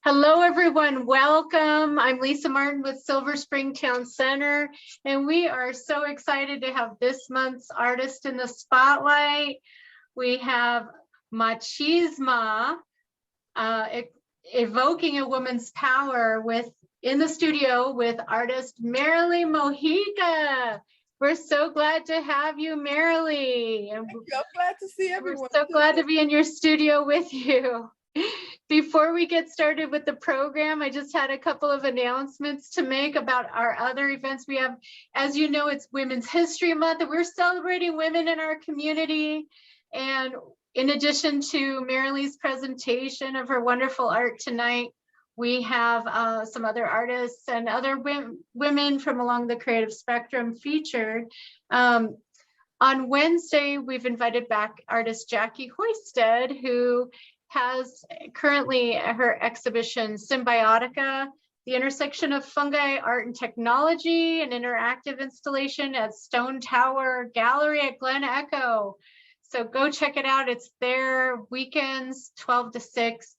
Hello, everyone. Welcome. I'm Lisa Martin with Silver Spring Town Center, and we are so excited to have this month's artist in the spotlight. We have Machisma, evoking a woman's power in the studio with artist Marily Mojica. We're so glad to have you, Marily. I'm glad to see everyone. We're so glad to be in your studio with you. Before we get started with the program, I just had a couple of announcements to make about our other events we have. As you know, it's Women's History Month, and we're celebrating women in our community. And in addition to Marily's presentation of her wonderful art tonight, we have some other artists and other women from along the creative spectrum featured. On Wednesday, we've invited back artist Jackie Hoisted, who has currently her exhibition Symbiotica, the intersection of fungi, art, and technology, an interactive installation at Stone Tower Gallery at Glen Echo. So go check it out. It's there weekends, 12 to 6,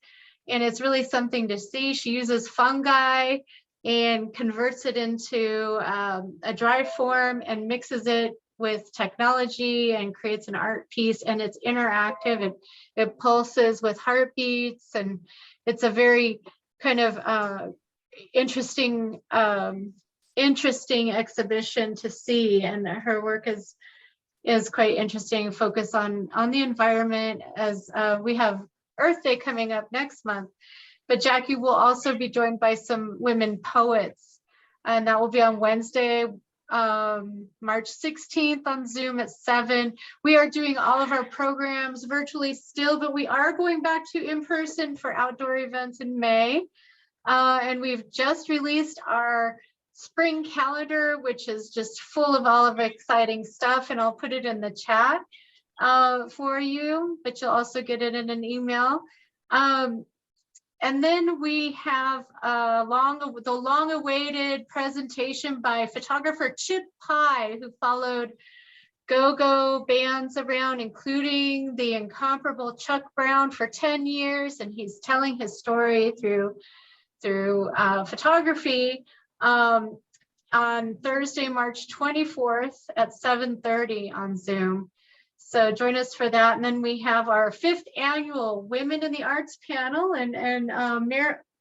and it's really something to see. She uses fungi and converts it into a dry form and mixes it with technology and creates an art piece, and it's interactive. It pulses with heartbeats, and it's a very kind of interesting exhibition to see. And her work is quite interesting, focus on the environment, as we have Earth Day coming up next month. But Jackie will also be joined by some women poets, and that will be on Wednesday, March 16th on Zoom at 7. We are doing all of our programs virtually still, but we are going back to in-person for outdoor events in May. And we've just released our spring calendar, which is just full of all of exciting stuff, and I'll put it in the chat for you, but you'll also get it in an email. And then we have the long-awaited presentation by photographer Chip Pye, who followed go-go bands around, including the incomparable Chuck Brown, for 10 years, and he's telling his story through photography on Thursday, March 24th at 7:30 on Zoom. So join us for that. And then we have our 5th annual Women in the Arts panel, and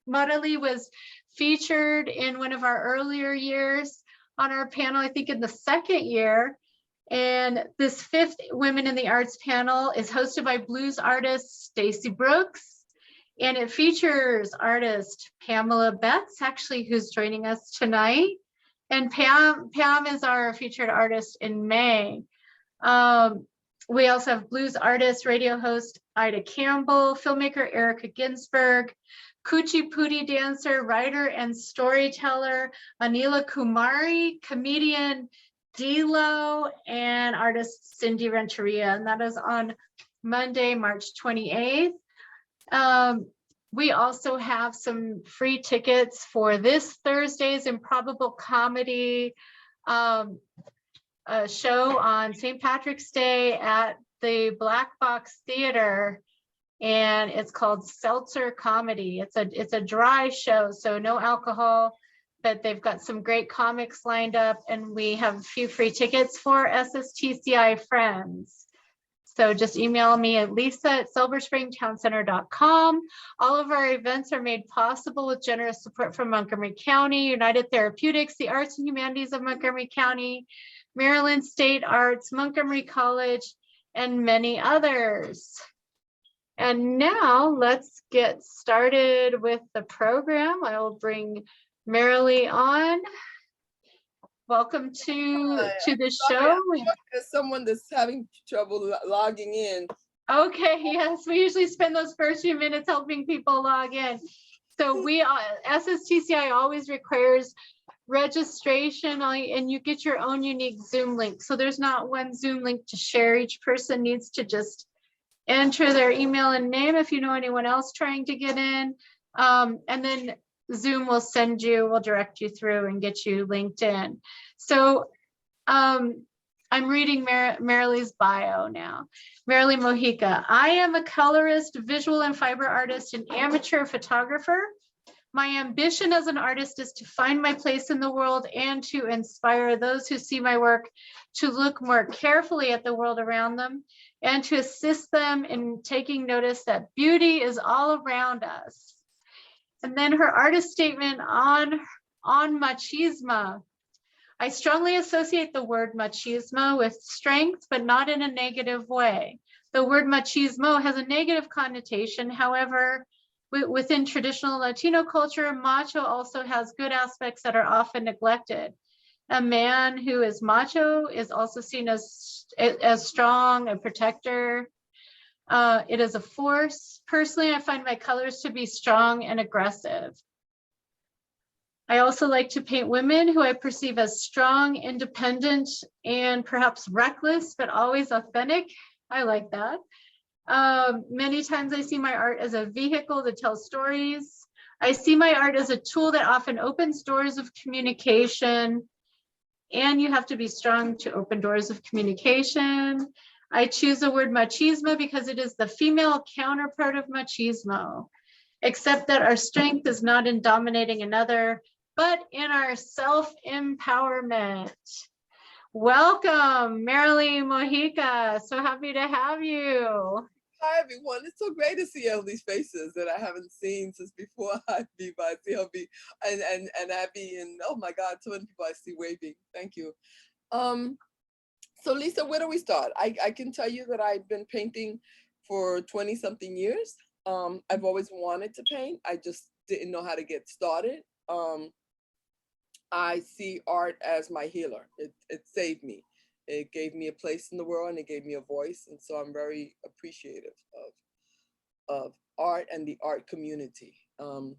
Marily was featured in one of our earlier years on our panel, I think in the 2nd year. And this 5th Women in the Arts panel is hosted by blues artist Stacy Brooks, and it features artist Pamela Betts, actually, who's joining us tonight. And Pam is our featured artist in May. We also have blues artist, radio host Ida Campbell, filmmaker Erica Ginsberg, Kuchipudi dancer, writer, and storyteller Anila Kumari, comedian Dilo, and artist Cindy Renteria. And that is on Monday, March 28th. We also have some free tickets for this Thursday's Improbable Comedy a show on St. Patrick's Day at the Black Box Theater, and it's called Seltzer Comedy. It's a dry show, so no alcohol, but they've got some great comics lined up, and we have a few free tickets for SSTCI friends. So just email me at lisa@silverspringtowncenter.com. All of our events are made possible with generous support from Montgomery County, United Therapeutics, the Arts and Humanities of Montgomery County, Maryland State Arts, Montgomery College, and many others. And now let's get started with the program. I will bring Marily on. Welcome to the show. There's someone that's having trouble logging in. Okay, yes, we usually spend those first few minutes helping people log in. So SSTCI always requires registration, and you get your own unique Zoom link. So there's not one Zoom link to share. Each person needs to just enter their email and name if you know anyone else trying to get in. And then Zoom will direct you through and get you linked in. So I'm reading Marily's bio now. Marily Mojica. I am a colorist, visual and fiber artist, and amateur photographer. My ambition as an artist is to find my place in the world and to inspire those who see my work to look more carefully at the world around them and to assist them in taking notice that beauty is all around us. And then her artist statement on machismo. I strongly associate the word machismo with strength, but not in a negative way. The word machismo has a negative connotation. However, within traditional Latino culture, macho also has good aspects that are often neglected. A man who is macho is also seen as strong, a protector. It is a force. Personally, I find my colors to be strong and aggressive. I also like to paint women who I perceive as strong, independent, and perhaps reckless, but always authentic. I like that. Many times I see my art as a vehicle to tell stories. I see my art as a tool that often opens doors of communication, and you have to be strong to open doors of communication. I choose the word machismo because it is the female counterpart of machismo, except that our strength is not in dominating another, but in our self-empowerment. Welcome, Marily Mojica. So happy to have you. Hi, everyone. It's so great to see all these faces that I haven't seen since before I be by CLB and Abby, and oh my God, so many people I see waving. Thank you. So Lisa, where do we start? I can tell you that I've been painting for 20 something years. I've always wanted to paint. I just didn't know how to get started. I see art as my healer. It saved me. It gave me a place in the world and it gave me a voice. And so I'm very appreciative of art and the art community. I'm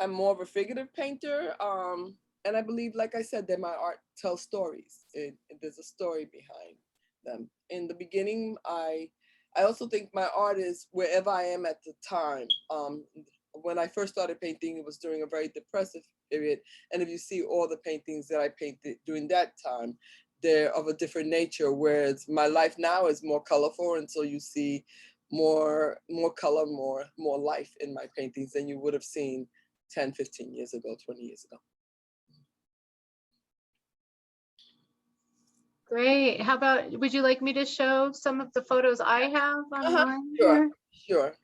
more of a figurative painter. And I believe, like I said, that my art tells stories. There's a story behind them. In the beginning, I also think my art is wherever I am at the time. When I first started painting, it was during a very depressive period. And if you see all the paintings that I painted during that time, they're of a different nature, whereas my life now is more colorful. And so you see more color, more life in my paintings than you would have seen 10, 15 years ago, 20 years ago. Great. How about, would you like me to show some of the photos I have online? Sure, sure.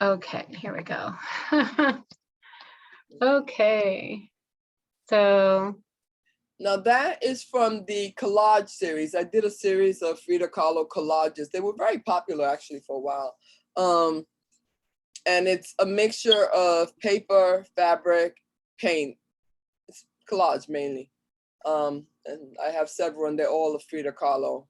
Okay, here we go. Okay, so. Now that is from the collage series. I did a series of Frida Kahlo collages. They were very popular actually for a while. And it's a mixture of paper, fabric, paint. It's collage mainly. And I have several and they're all of Frida Kahlo.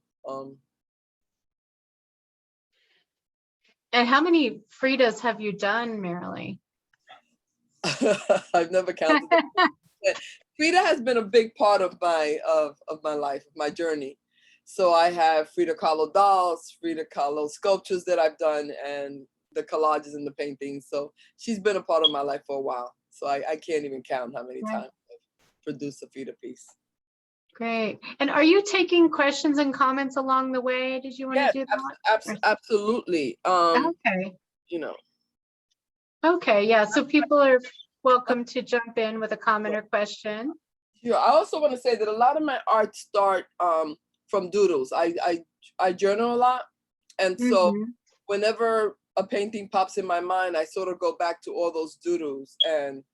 And how many Fridas have you done, Marily? I've never counted them. Frida has been a big part of my life, of my journey. So I have Frida Kahlo dolls, Frida Kahlo sculptures that I've done, and the collages and the paintings. So she's been a part of my life for a while. So I can't even count how many times I've produced a Frida piece. Great. And are you taking questions and comments along the way? Did you want to do that? Absolutely. Okay. You know. Okay, yeah. So people are welcome to jump in with a comment or question. Yeah, I also want to say that a lot of my art start from doodles. I journal a lot, and so whenever a painting pops in my mind, I sort of go back to all those doodles and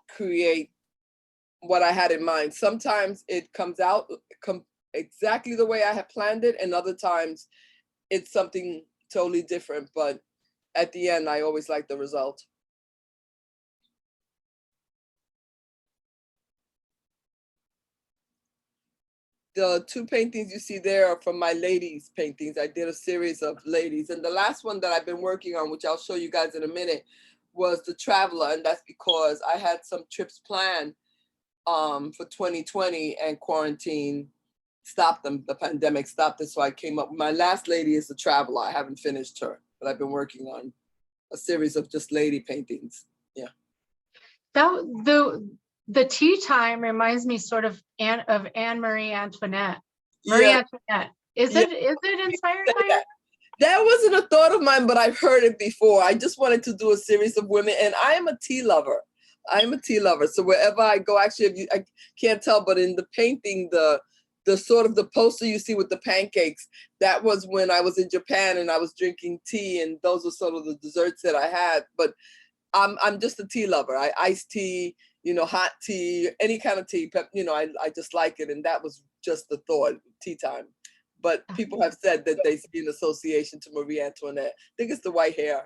create what I had in mind. Sometimes it comes out exactly the way I had planned it, and other times it's something totally different. But at the end, I always like the result. The two paintings you see there are from my ladies paintings. I did a series of ladies. And the last one that I've been working on, which I'll show you guys in a minute, was the Traveler. And that's because I had some trips planned for 2020 and quarantine stopped them. The pandemic stopped it. So I came up, my last lady is the Traveler. I haven't finished her, but I've been working on a series of just lady paintings. Yeah. That the tea time reminds me sort of Anne Marie Antoinette. Marie Yeah. Antoinette. Is Yeah. it inspired by her? That wasn't a thought of mine, but I've heard it before. I just wanted to do a series of women, and I am a tea lover. I'm a tea lover. So wherever I go, actually, I can't tell, but in the painting, the sort of the poster you see with the pancakes, that was when I was in Japan and I was drinking tea, and those were sort of the desserts that I had. But I'm just a tea lover. Iced tea, hot tea, any kind of tea. I just like it, and that was just the thought, tea time. But people have said that they see an association to Marie Antoinette. I think it's the white hair.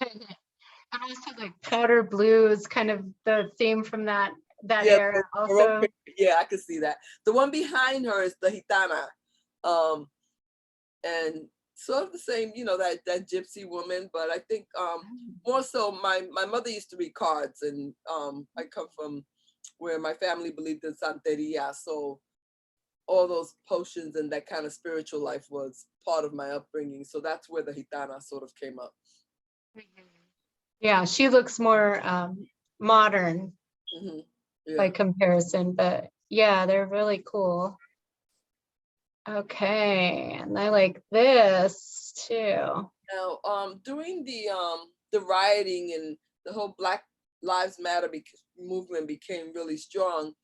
And also like powder blue is kind of the theme from that Yeah, era also. yeah, I can see that. The one behind her is the Gitana. And sort of the same, that gypsy woman, but I think more so my mother used to read cards, and I come from where my family believed in Santeria, so all those potions and that kind of spiritual life was part of my upbringing. So that's where the Gitana sort of came up. Yeah, she looks more modern Yeah. by comparison, but yeah, they're really cool. Okay, and I like this too. Now, during the rioting and the whole Black Lives Matter movement became really strong,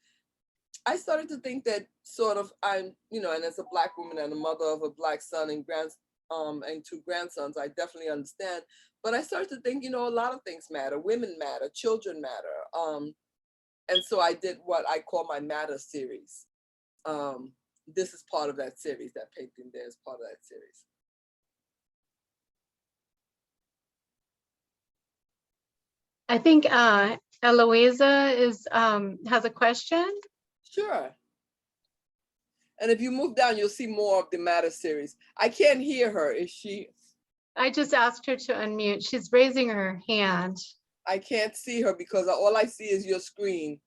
I started to think that sort of and as a Black woman and a mother of a Black son and and 2 grandsons, I definitely understand. But I started to think, a lot of things matter. Women matter, children matter. And so I did what I call my Matter series. This is part of that series. That painting there is part of that series. I think Eloisa has a question. Sure. And if you move down, you'll see more of the Matter series. I can't hear her. Is she? I just asked her to unmute. She's raising her hand. I can't see her because all I see is your screen.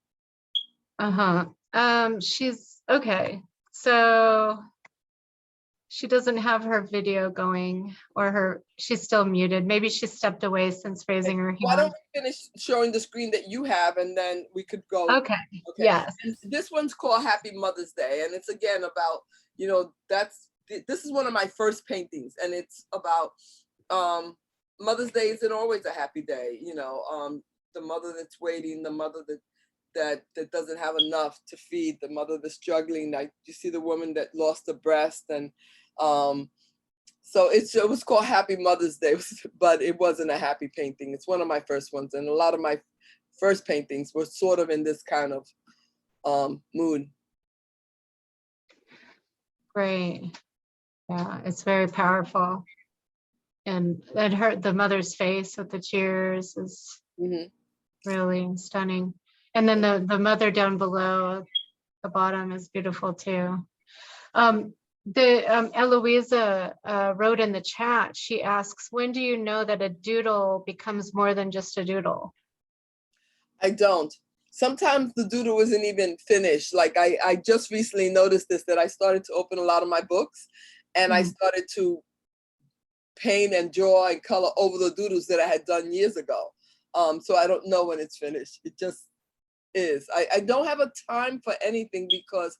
She's okay. So she doesn't have her video going, or she's still muted. Maybe she stepped away since raising her hand. Why don't we finish showing the screen that you have, and then we could go. Okay. Yes. And this one's called Happy Mother's Day, and it's again about, this is one of my first paintings, and it's about Mother's Day isn't always a happy day. The mother that's waiting, the mother that doesn't have enough to feed, the mother that's struggling. Like you see the woman that lost a breast, and so it was called Happy Mother's Day, but it wasn't a happy painting. It's one of my first ones, and a lot of my first paintings were sort of in this kind of mood. Great. Yeah, it's very powerful. And the mother's face with the tears is really stunning. And then the mother down below the bottom is beautiful too. Eloisa wrote in the chat, she asks, when do you know that a doodle becomes more than just a doodle? I don't. Sometimes the doodle isn't even finished. Like I just recently noticed this, that I started to open a lot of my books, and I started to paint and draw and color over the doodles that I had done years ago. So I don't know when it's finished. It just is. I don't have a time for anything, because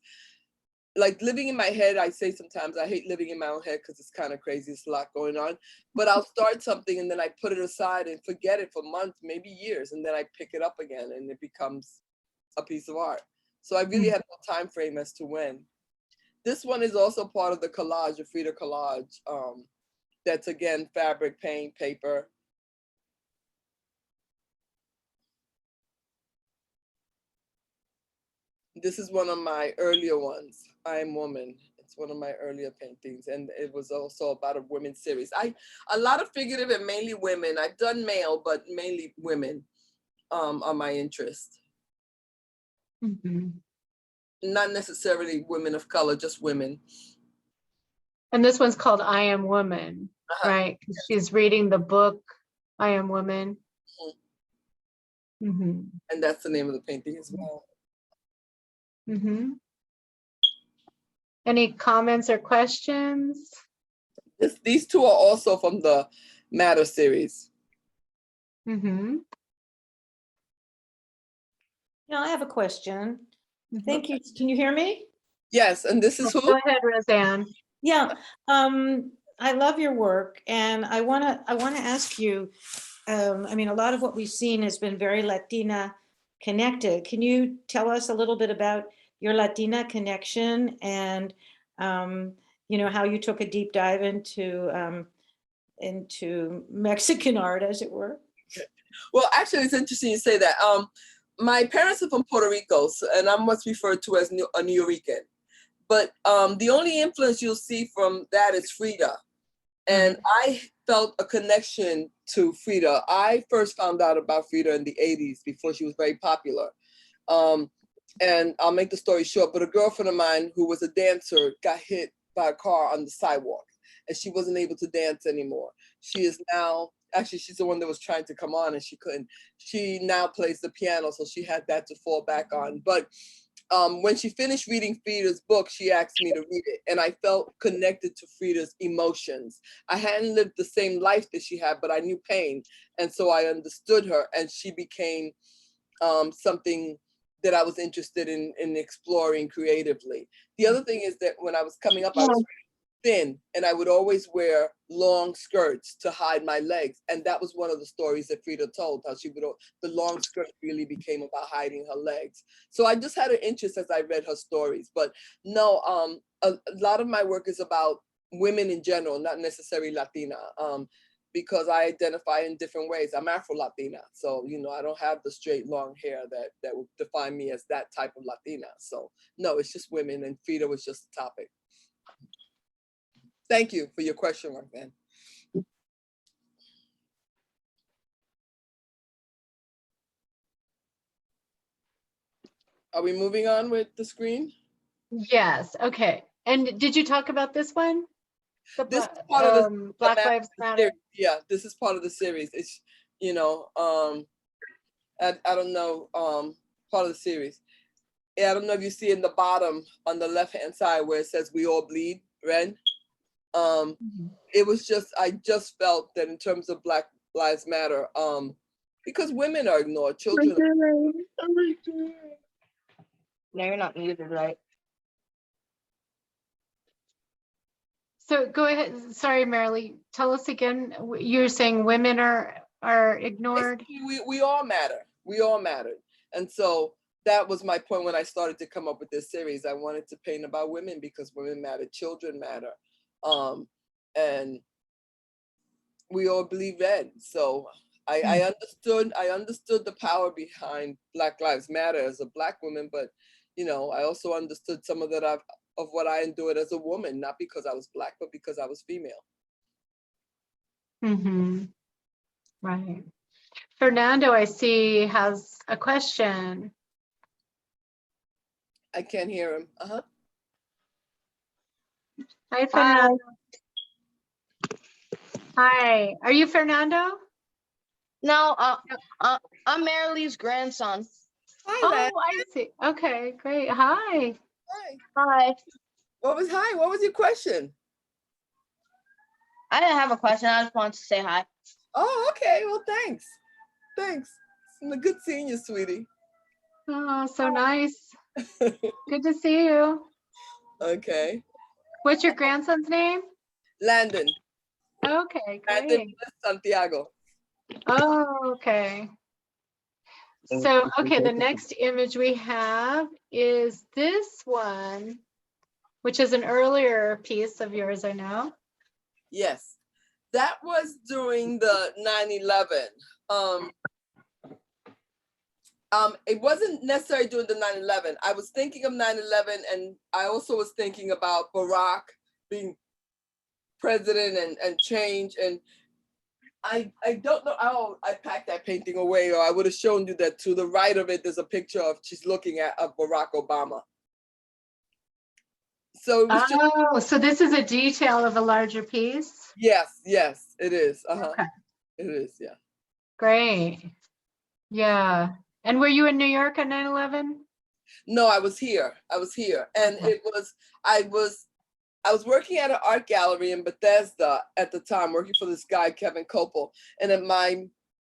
like living in my head, I say sometimes I hate living in my own head because it's kind of crazy. It's a lot going on, but I'll start something and then I put it aside and forget it for months, maybe years. And then I pick it up again and it becomes a piece of art. So I really have no time frame as to when. This one is also part of the collage, the Frida collage. That's again, fabric, paint, paper. This is one of my earlier ones, I Am Woman. It's one of my earlier paintings, and it was also about a women's series. A lot of figurative and mainly women. I've done male, but mainly women are my interest. Not necessarily women of color, just women. And this one's called I Am Woman, right? She's reading the book, I Am Woman. And that's the name of the painting as well. Any comments or questions? These two are also from the Matter series. Mm-hmm. Now I have a question. Thank you. Can you hear me? Yes, and this is who? Go ahead, Roseanne. Yeah. I love your work, and I wanna ask you. I mean, a lot of what we've seen has been very Latina connected. Can you tell us a little bit about your Latina connection and, you know, how you took a deep dive into Mexican art, as it were? Well, actually, it's interesting you say that. My parents are from Puerto Rico, and I'm what's referred to as a New Rican. But the only influence you'll see from that is Frida. And I felt a connection to Frida. I first found out about Frida in the 80s before she was very popular. And I'll make the story short, but a girlfriend of mine who was a dancer got hit by a car on the sidewalk and she wasn't able to dance anymore. She is now, actually, she's the one that was trying to come on and she couldn't. She now plays the piano, so she had that to fall back on. But when she finished reading Frida's book, she asked me to read it, and I felt connected to Frida's emotions. I hadn't lived the same life that she had, but I knew pain, and so I understood her, and she became something that I was interested in exploring creatively. The other thing is that when I was coming up, I was thin, and I would always wear long skirts to hide my legs. And that was one of the stories that Frida told, how she would, the long skirt really became about hiding her legs. So I just had an interest as I read her stories. But no, a lot of my work is about women in general, not necessarily Latina, because I identify in different ways. I'm Afro-Latina, so you know I don't have the straight long hair that would define me as that type of Latina. So no, it's just women, and Frida was just the topic. Thank you for your question, Roxanne. Are we moving on with the screen? Yes. Okay. And did you talk about this one? This is part of the Black Lives Matter. series. Yeah, this is part of the series. It's, you know, I don't know, part of the series. Yeah, I don't know if you see in the bottom on the left-hand side where it says "We all bleed red." It was just, I just felt that in terms of Black Lives Matter, because women are ignored, children. No, you're not muted, right? So go ahead. Sorry, Marily. Tell us again. You're saying women are ignored. We all matter. We all matter. And so that was my point when I started to come up with this series. I wanted to paint about women because women matter, children matter, and we all bleed red. So I understood the power behind Black Lives Matter as a Black woman, but you know, I also understood some of that of what I endured as a woman, not because I was Black, but because I was female. Right. Fernando, I see, has a question. I can't hear him. Hi, Fernando. Hi. Are you Fernando? No, I'm Marily's grandson. Hi, I see. Okay, great. Hi. Hi. What was your question? I didn't have a question. I just wanted to say hi. Oh, okay. Well, thanks. Thanks. It's good seeing you, sweetie. Oh, so nice. Good to see you. Okay. What's your grandson's name? Landon. Okay, great. Landon Santiago. Oh, okay. So, okay, the next image we have is this one, which is an earlier piece of yours, I know. Yes, that was during the 9/11. It wasn't necessarily during the 9/11. I was thinking of 9/11, and I also was thinking about Barack being president and change. And I don't know. Oh, I packed that painting away, or I would have shown you that to the right of it, there's a picture of she's looking at Barack Obama. So it was so this is a detail of a larger piece? Yes, it is. Okay. It is, yeah. Great. Yeah. And were you in New York on 9/11? No, I was here. And Okay. I was working at an art gallery in Bethesda at the time, working for this guy, Kevin Copel. And then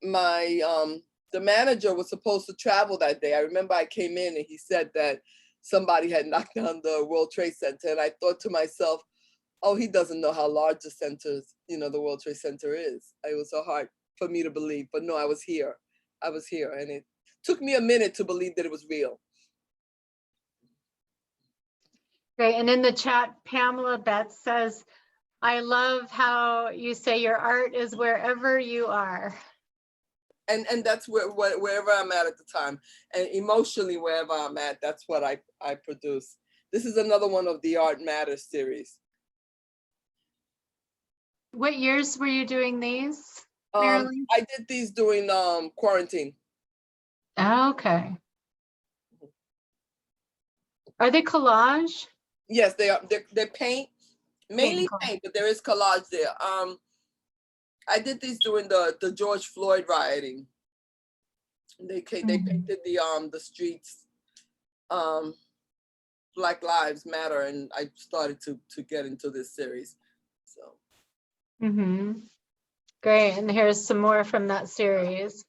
the manager was supposed to travel that day. I remember I came in and he said that somebody had knocked down the World Trade Center, and I thought to myself, oh, he doesn't know how large the centers, the World Trade Center is. It was so hard for me to believe, but no, I was here, and it took me a minute to believe that it was real. Great. And in the chat, Pamela Betts says, I love how you say your art is wherever you are. And that's wherever I'm at the time, and emotionally wherever I'm at, that's what I produce. This is another one of the Art Matters series. What years were you doing these, Marily? I did these during quarantine. Okay. Are they collage? Yes, they are. They're paint, mainly paint, but there is collage there. I did these during the George Floyd rioting. They painted the streets, Black Lives Matter, and I started to get into this series. So. Great, and here's some more from that series.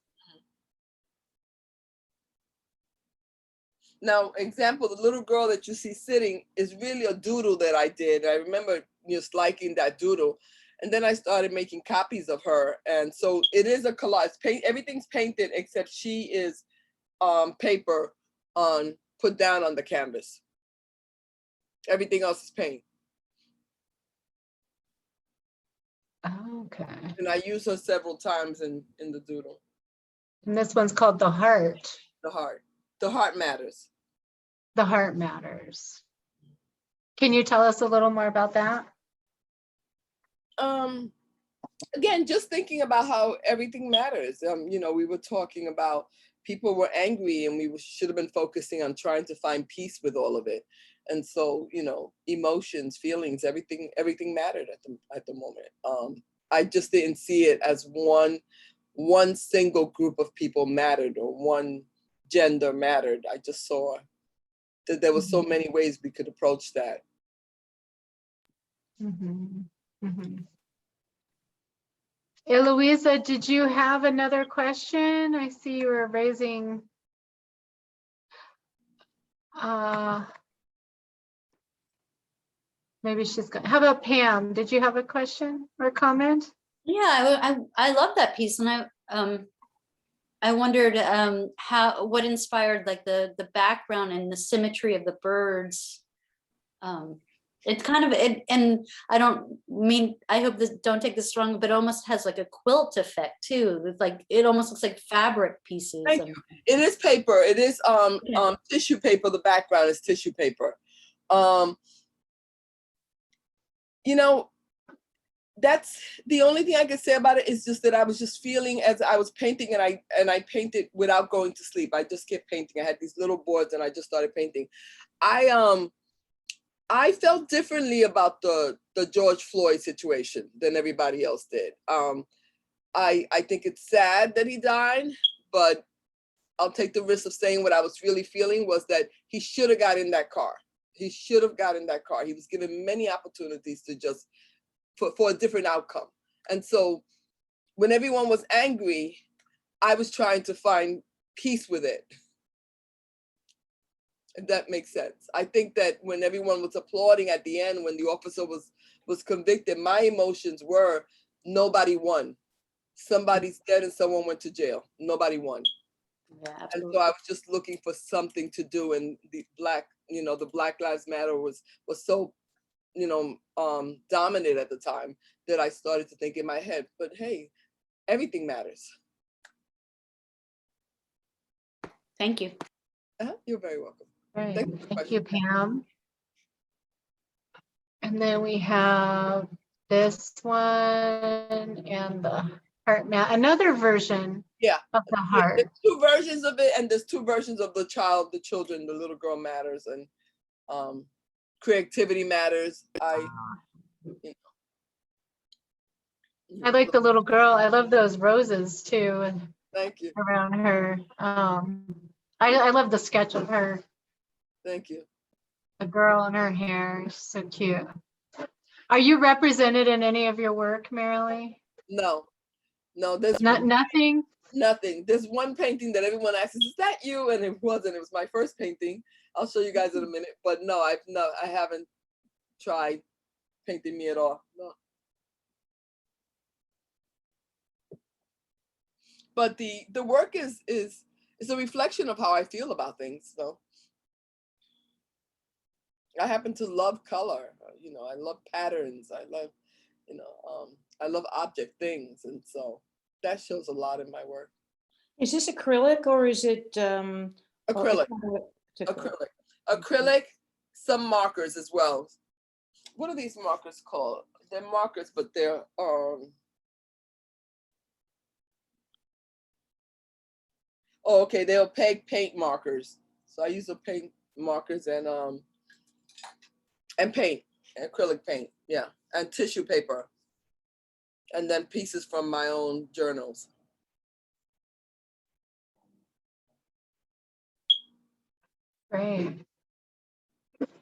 Now, example, the little girl that you see sitting is really a doodle that I did. I remember just liking that doodle. And then I started making copies of her. And so it is a collage. Everything's painted except she is paper put down on the canvas. Everything else is paint. Okay. And I use her several times in the doodle. And this one's called The Heart. The heart. The heart matters. The Heart Matters. Can you tell us a little more about that? Again, just thinking about how everything matters. We were talking about people were angry, and we should have been focusing on trying to find peace with all of it. And so, emotions, feelings, everything mattered at the moment. I just didn't see it as one single group of people mattered or one gender mattered. I just saw that there were so many ways we could approach that. Eloisa, did you have another question? I see you were raising. Maybe she's got. How about Pam? Did you have a question or comment? Yeah, I love that piece, and I wondered what inspired like the background and the symmetry of the birds. It's kind of it, and I hope this, don't take this wrong, but it almost has like a quilt effect too. It's like it almost looks like fabric pieces. Thank you. It is paper. It is tissue paper. The background is tissue paper. That's the only thing I can say about it, is just that I was just feeling as I was painting, and I painted without going to sleep. I just kept painting. I had these little boards and I just started painting. I felt differently about the George Floyd situation than everybody else did. I think it's sad that he died, but I'll take the risk of saying what I was really feeling was that he should have got in that car. He should have got in that car. He was given many opportunities to just for a different outcome. And so when everyone was angry, I was trying to find peace with it. If that makes sense. I think that when everyone was applauding at the end, when the officer was convicted, my emotions were nobody won. Somebody's dead and someone went to jail. Nobody won. Yeah, and so I was just looking for something to do, and the Black Lives Matter was so dominant at the time that I started to think in my head, but hey, everything matters. Thank you. You're very welcome. Right. Thank you, Pam. And then we have this one and the heart mat, another version of the heart. There's two versions of it, and there's two versions of the children, the little girl matters, and creativity matters. I like the little girl. I love those roses too. Thank you. Around her. I love the sketch of her. Thank you. The girl in her hair, so cute. Are you represented in any of your work, Marily? No, there's nothing. Nothing. There's one painting that everyone asks, is that you? And it wasn't. It was my first painting. I'll show you guys in a minute. But no, I haven't tried painting me at all. No. But the work is a reflection of how I feel about things. So I happen to love color. You know, I love patterns. I love, you know, I love object things, and so that shows a lot in my work. Is this acrylic or is it? Acrylic. Acrylic, some markers as well. What are these markers called? They're markers, but they're oh, okay, they're opaque paint markers. So I use opaque markers and paint, acrylic paint, yeah, and tissue paper, and then pieces from my own journals. Great.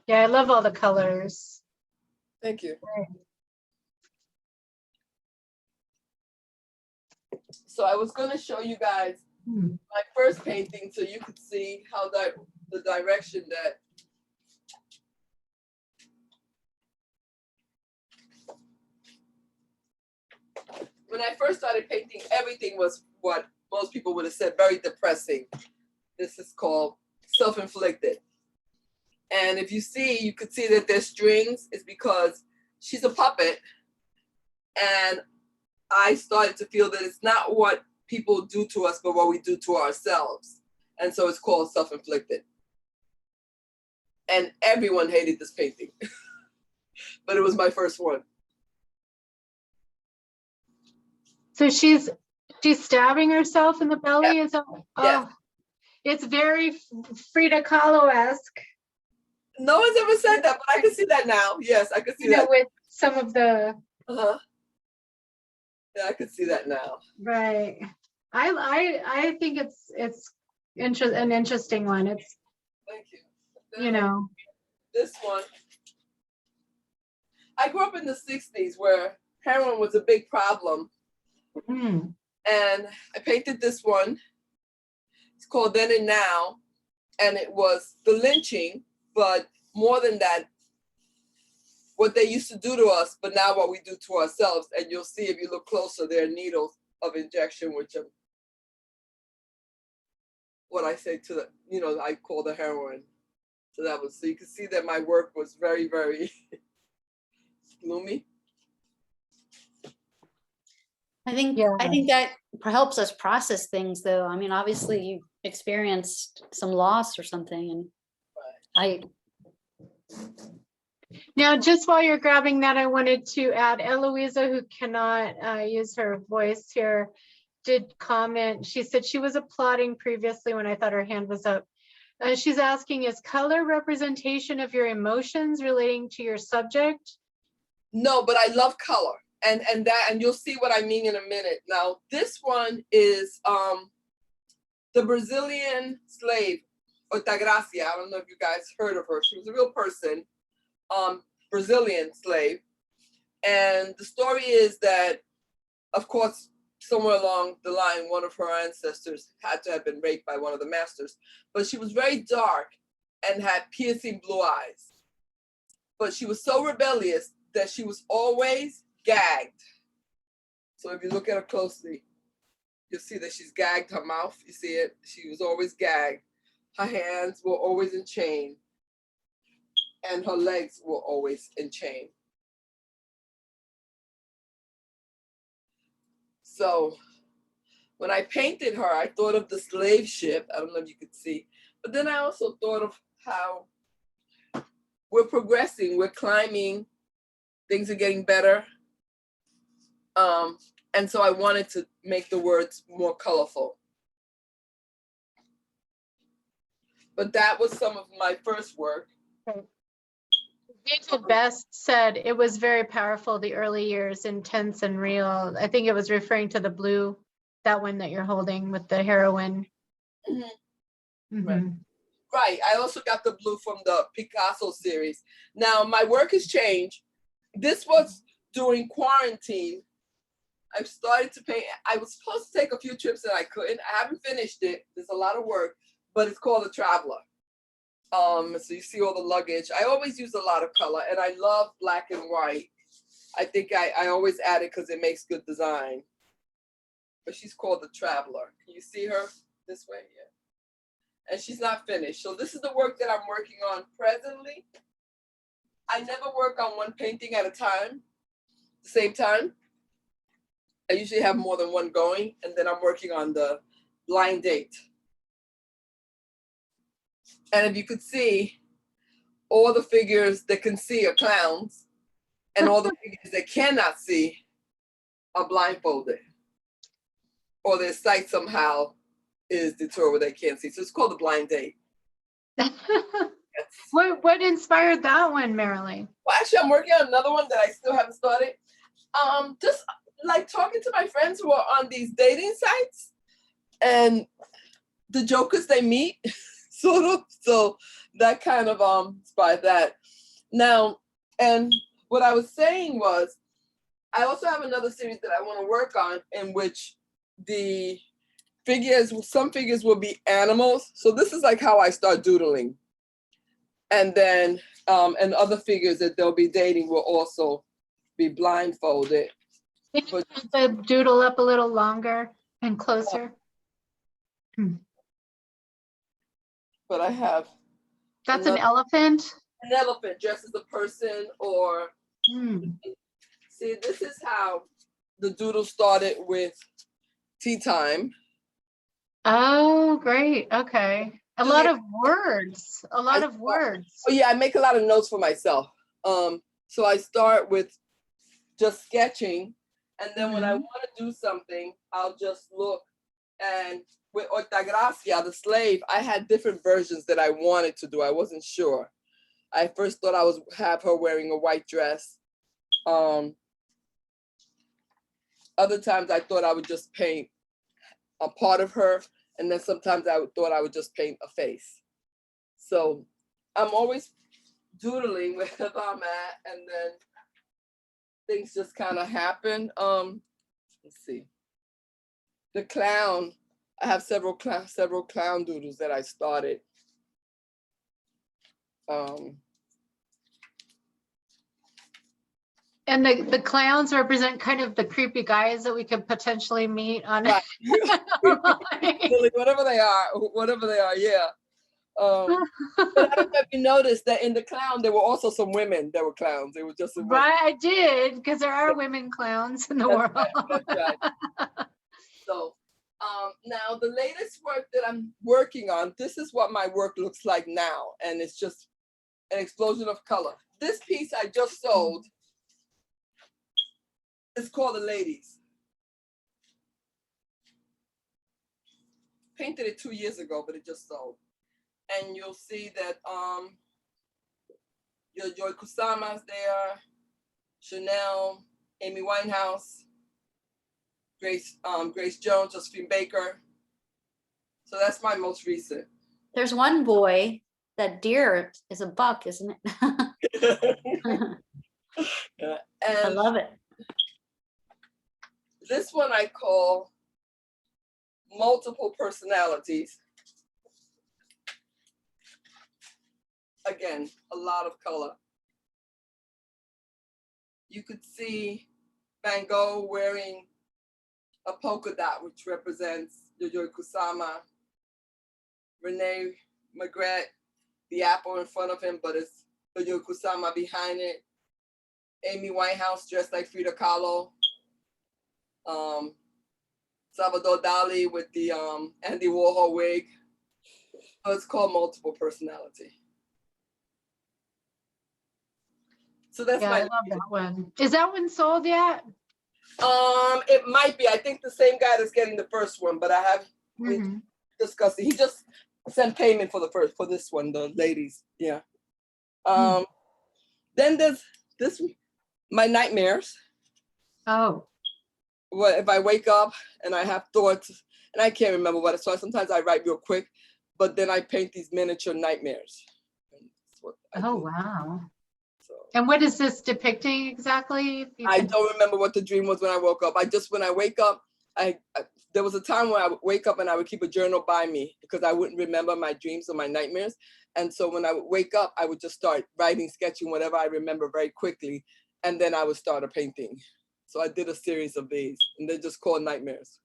Yeah, I love all the colors. Thank you. So I was going to show you guys my first painting so you could see how the direction that when I first started painting, everything was what most people would have said very depressing. This is called self-inflicted. And if you see, you could see that there's strings. It's because she's a puppet. And I started to feel that it's not what people do to us, but what we do to ourselves. And so it's called self-inflicted. And everyone hated this painting, but it was my first one. So she's stabbing herself in the belly. Yeah. Is that, Yeah. oh, it's very Frida Kahlo-esque. No one's ever said that, but I can see that now. Yes, I can see You know, that. with some of the Yeah, I can see that now. right. I think it's an interesting one. It's, Thank you. you know, This one. I grew up in the 60s where heroin was a big problem. And I painted this one. It's called Then and Now. And it was the lynching, but more than that, what they used to do to us, but now what we do to ourselves. And you'll see if you look closer, there are needles of injection, which are what I say to the, you know, I call the heroin. So that was, so you can see that my work was very, very gloomy. I think that helps us process things, though. I mean, obviously you experienced some loss or something, and now, just while you're grabbing that, I wanted to add Eloisa, who cannot use her voice here, did comment. She said she was applauding previously when I thought her hand was up. She's asking, is color representation of your emotions relating to your subject? No, but I love color. And you'll see what I mean in a minute. Now, this one is the Brazilian slave, Altagracia. I don't know if you guys heard of her. She was a real person, Brazilian slave. And the story is that, of course, somewhere along the line, one of her ancestors had to have been raped by one of the masters. But she was very dark and had piercing blue eyes. But she was so rebellious that she was always gagged. So if you look at her closely, you'll see that she's gagged her mouth. You see it? She was always gagged. Her hands were always in chain. And her legs were always in chain. So when I painted her, I thought of the slave ship. I don't know if you could see. But then I also thought of how we're progressing. We're climbing. Things are getting better. And so I wanted to make the words more colorful. But that was some of my first work. David Best said it was very powerful, the early years, intense and real. I think it was referring to the blue, that one that you're holding with the heroine. Right. I also got the blue from the Picasso series. Now, my work has changed. This was during quarantine. I've started to paint. I was supposed to take a few trips and I couldn't. I haven't finished it. There's a lot of work, but it's called The Traveler. So you see all the luggage. I always use a lot of color, and I love black and white. I think I always add it because it makes good design. But she's called The Traveler. Can you see her this way? Yeah. And she's not finished. So this is the work that I'm working on presently. I never work on one painting at a time, the same time. I usually have more than one going, and then I'm working on the blind date. And if you could see, all the figures that can see are clowns, and all the figures that cannot see are blindfolded, or their sight somehow is deterred where they can't see. So it's called the blind date. What inspired that one, Marily? Well, actually, I'm working on another one that I still haven't started. Just like talking to my friends who are on these dating sites and the jokers they meet, sort of. So that kind of inspired that. Now, and what I was saying was, I also have another series that I want to work on in which the figures, some figures will be animals. So this is like how I start doodling. And then, and other figures that they'll be dating will also be blindfolded. Can you put the doodle up a little longer and closer? But I have That's an another- elephant? an elephant dressed as a person, or see, this is how the doodle started with tea time. Oh, great. Okay. A lot of words. A lot of words. Oh yeah, I make a lot of notes for myself. So I start with just sketching, and then when I want to do something, I'll just look. And with Ortagracia, the slave, I had different versions that I wanted to do. I wasn't sure. I first thought I was have her wearing a white dress. Other times I thought I would just paint a part of her, and then sometimes I thought I would just paint a face. So I'm always doodling wherever I'm at, and then things just kind of happen. Let's see. The clown, I have several clown doodles that I started. And the clowns represent kind of the creepy guys that we could potentially meet on. Right. whatever they are, yeah. But I don't know if you noticed that in the clown, there were also some women that were clowns. They were just Right, I did, because there are women clowns in the world. That's right. So now the latest work that I'm working on, this is what my work looks like now. And it's just an explosion of color. This piece I just sold. It's called The Ladies. Painted it 2 years ago, but it just sold. And you'll see that your Joy Kusama's there, Chanel, Amy Winehouse, Grace Jones, Josephine Baker. So that's my most recent. There's one boy, that deer is a buck, isn't it? Yeah. I And love it. this one I call Multiple Personalities. Again, a lot of color. You could see Van Gogh wearing a polka dot, which represents Yayoi Kusama. Rene Magritte, the apple in front of him, but it's Yayoi Kusama behind it. Amy Winehouse dressed like Frida Kahlo. Salvador Dali with the Andy Warhol wig. So it's called Multiple Personality. So that's Yeah, I love that one. Is that one sold yet? It might be. I think the same guy that's getting the first one, but I have discussed it. He just sent payment for this one, the ladies. Yeah. Then there's this, my nightmares. Oh. What if I wake up and I have thoughts and I can't remember what it's. So sometimes I write real quick, but then I paint these miniature nightmares. Oh, wow. So And what is this depicting exactly? If you I can- don't remember what the dream was when I woke up. When I wake up, there was a time when I would wake up and I would keep a journal by me because I wouldn't remember my dreams or my nightmares. And so when I would wake up, I would just start writing, sketching, whatever I remember very quickly. And then I would start a painting. So I did a series of these, and they're just called nightmares.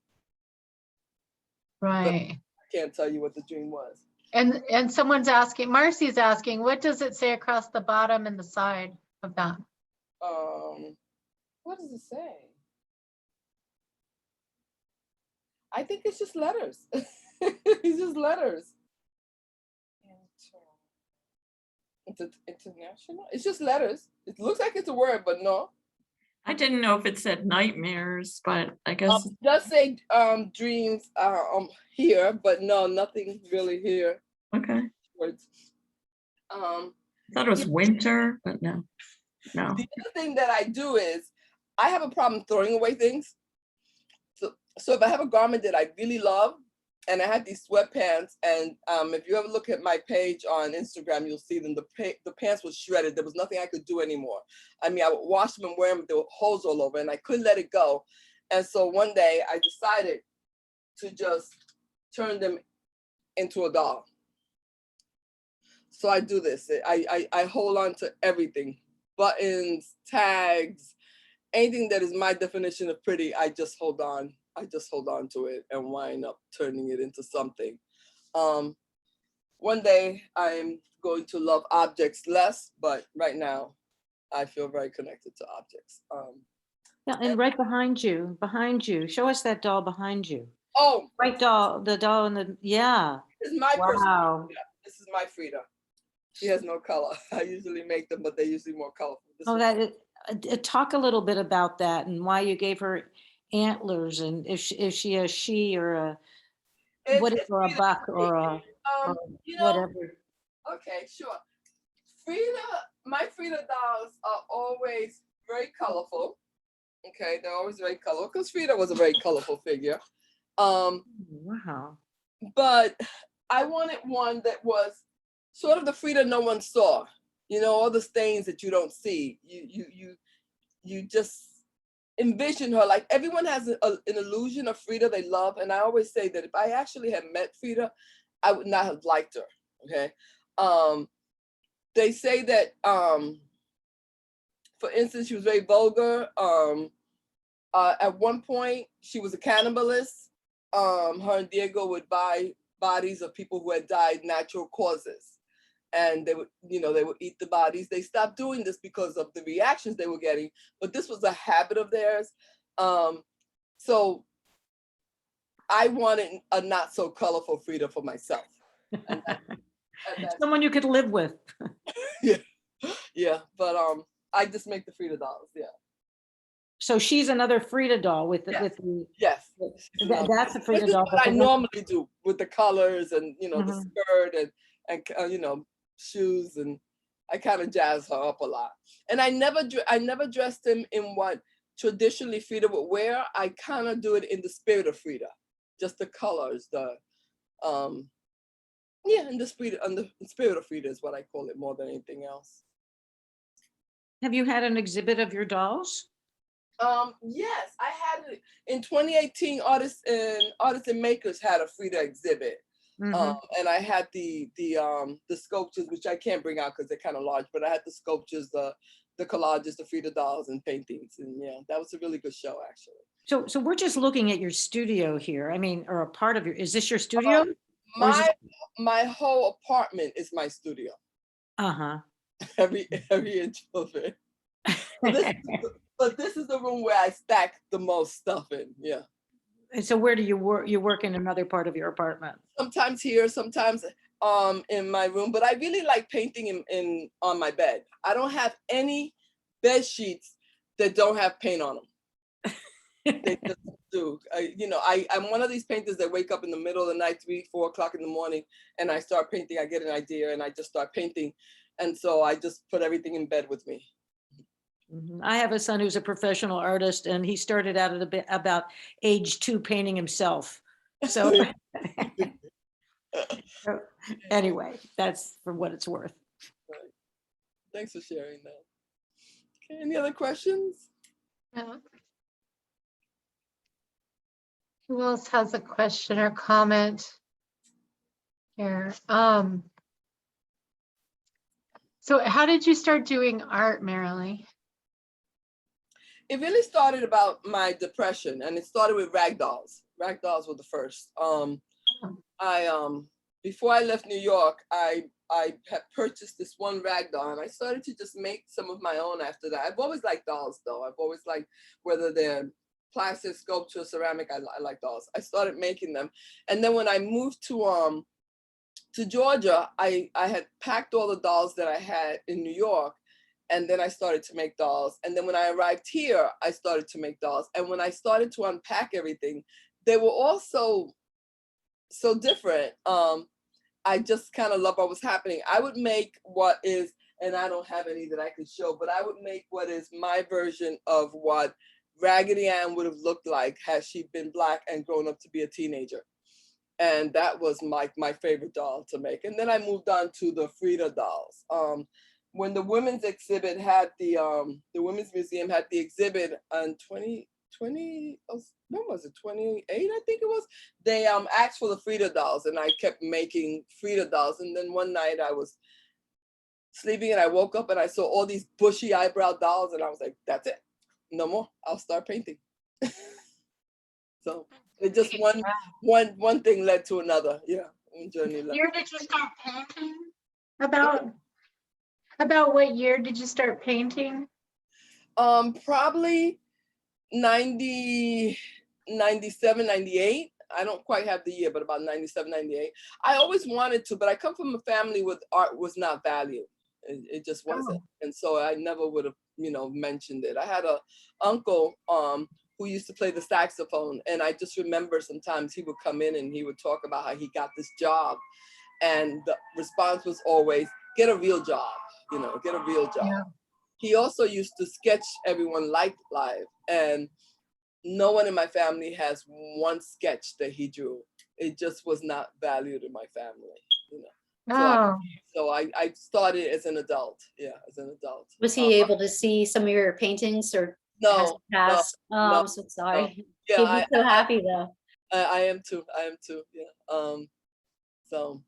Right. I can't tell you what the dream was. And someone's asking, Marcy's asking, what does it say across the bottom and the side of that? What does it say? I think it's just letters. It's just letters. International? It's just letters. It looks like it's a word, but no. I didn't know if it said nightmares, but I guess It does say dreams here, but no, nothing really here. okay. Words. I thought it was winter, but no. The other thing that I do is I have a problem throwing away things. So if I have a garment that I really love, and I had these sweatpants, and if you ever look at my page on Instagram, you'll see them. The pants were shredded. There was nothing I could do anymore. I mean, I would wash them and wear them, but there were holes all over, and I couldn't let it go. And so one day I decided to just turn them into a doll. So I do this. I hold on to everything, buttons, tags, anything that is my definition of pretty. I just hold on to it and wind up turning it into something. One day I'm going to love objects less, but right now I feel very connected to objects. Yeah, and right behind you, show us that doll behind you. Oh, Right doll, the doll in the, yeah. this is my personal Wow. Frida. This is my Frida. She has no color. I usually make them, but they're usually more colorful. Oh, talk a little bit about that and why you gave her antlers, and is she a she or a what is, or a buck or a or whatever. Okay, sure. My Frida dolls are always very colorful. Okay, they're always very colorful because Frida was a very colorful figure. Wow. But I wanted one that was sort of the Frida no one saw. You know, all the stains that you don't see. You just envision her like everyone has an illusion of Frida they love, and I always say that if I actually had met Frida, I would not have liked her. Okay, they say that for instance, she was very vulgar. At one point, she was a cannibalist. Her and Diego would buy bodies of people who had died natural causes, and they would eat the bodies. They stopped doing this because of the reactions they were getting, but this was a habit of theirs. So I wanted a not so colorful Frida for myself. And Someone you could live with. yeah, but I just make the Frida dolls. Yeah. So she's another Frida doll with the, Yes. with the, Yes. that's a Frida This is doll. what I normally do with the colors and the Mhm. skirt and shoes, and I kind of jazz her up a lot. And I never dressed him in what traditionally Frida would wear. I kind of do it in the spirit of Frida, just the colors, in the spirit of Frida is what I call it more than anything else. Have you had an exhibit of your dolls? Yes, I had it in 2018. Artists and Makers had a Frida exhibit, Mhm. and I had the sculptures, which I can't bring out because they're kind of large. But I had the sculptures, the collages, the Frida dolls, and paintings, and yeah, that was a really good show actually. So we're just looking at your studio here. I mean, or a part of is this your studio? Or is My whole apartment is my studio. Uh-huh. Every inch of it. But this is the room where I stack the most stuff in. Yeah. And so where do you work? You work in another part of your apartment? Sometimes here, sometimes in my room. But I really like painting in on my bed. I don't have any bed sheets that don't have paint on them. They just do. I'm one of these painters that wake up in the middle of the night, 3, 4 o'clock in the morning, and I start painting. I get an idea and I just start painting. And so I just put everything in bed with me. Mhm. I have a son who's a professional artist, and he started out at about age 2 painting himself. So anyway, that's for what it's worth. Right. Thanks for sharing that. Okay, any other questions? No. Who else has a question or comment here? So how did you start doing art, Marilee? It really started about my depression, and it started with rag dolls. Rag dolls were the first. Before I left New York, I had purchased this one rag doll, and I started to just make some of my own after that. I've always liked dolls, though. I've always liked, whether they're plastic, sculpture, ceramic, I like dolls. I started making them, and then when I moved to Georgia, I had packed all the dolls that I had in New York, and then I started to make dolls. And then when I arrived here, I started to make dolls. And when I started to unpack everything, they were all so different. I just kind of love what was happening. I would make what is, and I don't have any that I could show, but I would make what is my version of what Raggedy Ann would have looked like had she been Black and grown up to be a teenager. And that was my favorite doll to make. And then I moved on to the Frida dolls. When the women's exhibit had the Women's Museum had the exhibit on 2020, when was it, 28, I think it was, they asked for the Frida dolls, and I kept making Frida dolls. And then one night I was sleeping and I woke up and I saw all these bushy eyebrow dolls, and I was like, that's it, no more, I'll start painting. So it just one thing led to another. Yeah, one journey led. Year did you start painting? About what year did you start painting? Probably 90, 97, 98. I don't quite have the year, but about 97, 98. I always wanted to, but I come from a family with art was not valued. It just wasn't. And so I never would have, mentioned it. I had a uncle who used to play the saxophone, and I just remember sometimes he would come in and he would talk about how he got this job, and the response was always, get a real job, get a real job. Yeah. He also used to sketch everyone live, and no one in my family has one sketch that he drew. It just was not valued in my family, So I started as an adult. Yeah, as an adult. Was he able to see some of your paintings, or has it passed? No, I'm so sorry. No. Yeah, He'd be so happy though. I am too. Yeah. So.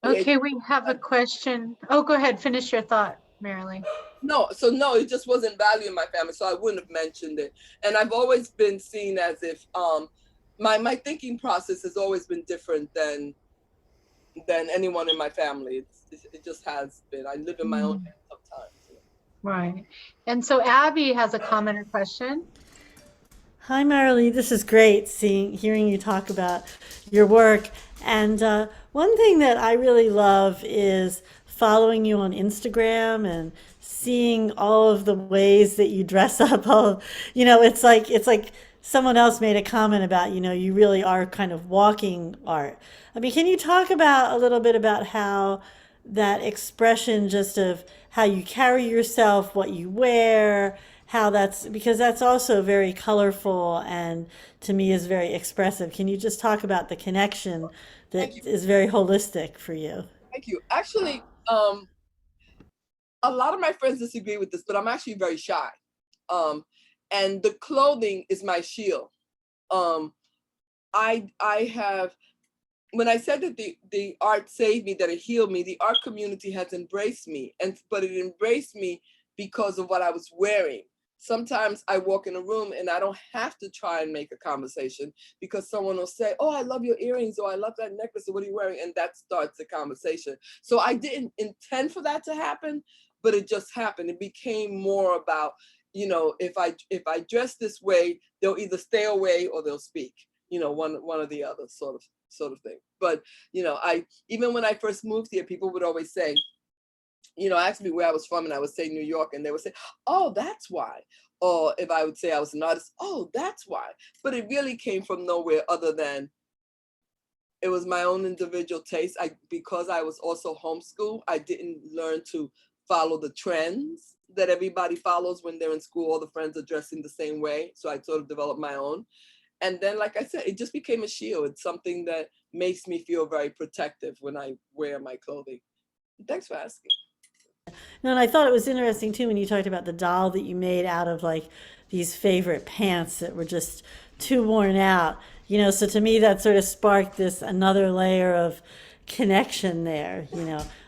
Okay, we have a question. Oh, go ahead. Finish your thought, Marilee. No, it just wasn't valued in my family, so I wouldn't have mentioned it. And I've always been seen as if my thinking process has always been different than anyone in my family. It just has been. I live in my own head sometimes. Right. And so Abby has a comment or question. Hi, Marilee. This is great hearing you talk about your work. And one thing that I really love is following you on Instagram and seeing all of the ways that you dress up. It's like someone else made a comment about, you really are kind of walking art. I mean, can you talk a little bit about how that expression just of how you carry yourself, what you wear, because that's also very colorful and to me is very expressive. Can you just talk about the connection that is very holistic for you? Thank you. Actually, a lot of my friends disagree with this, but I'm actually very shy. And the clothing is my shield. I have, when I said that the art saved me, that it healed me, the art community has embraced me, but it embraced me because of what I was wearing. Sometimes I walk in a room and I don't have to try and make a conversation because someone will say, oh, I love your earrings, or I love that necklace, or what are you wearing? And that starts the conversation. So I didn't intend for that to happen, but it just happened. It became more about, if I dress this way, they'll either stay away or they'll speak, one or the other sort of thing. But, even when I first moved here, people would always say, ask me where I was from, and I would say New York, and they would say, oh, that's why. Or if I would say I was an artist, oh, that's why. But it really came from nowhere other than it was my own individual taste. Because I was also homeschooled, I didn't learn to follow the trends that everybody follows when they're in school. All the friends are dressing the same way. So I sort of developed my own. And then, like I said, it just became a shield. It's something that makes me feel very protective when I wear my clothing. Thanks for asking. No, and I thought it was interesting too when you talked about the doll that you made out of like these favorite pants that were just too worn out. So to me that sort of sparked this another layer of connection there.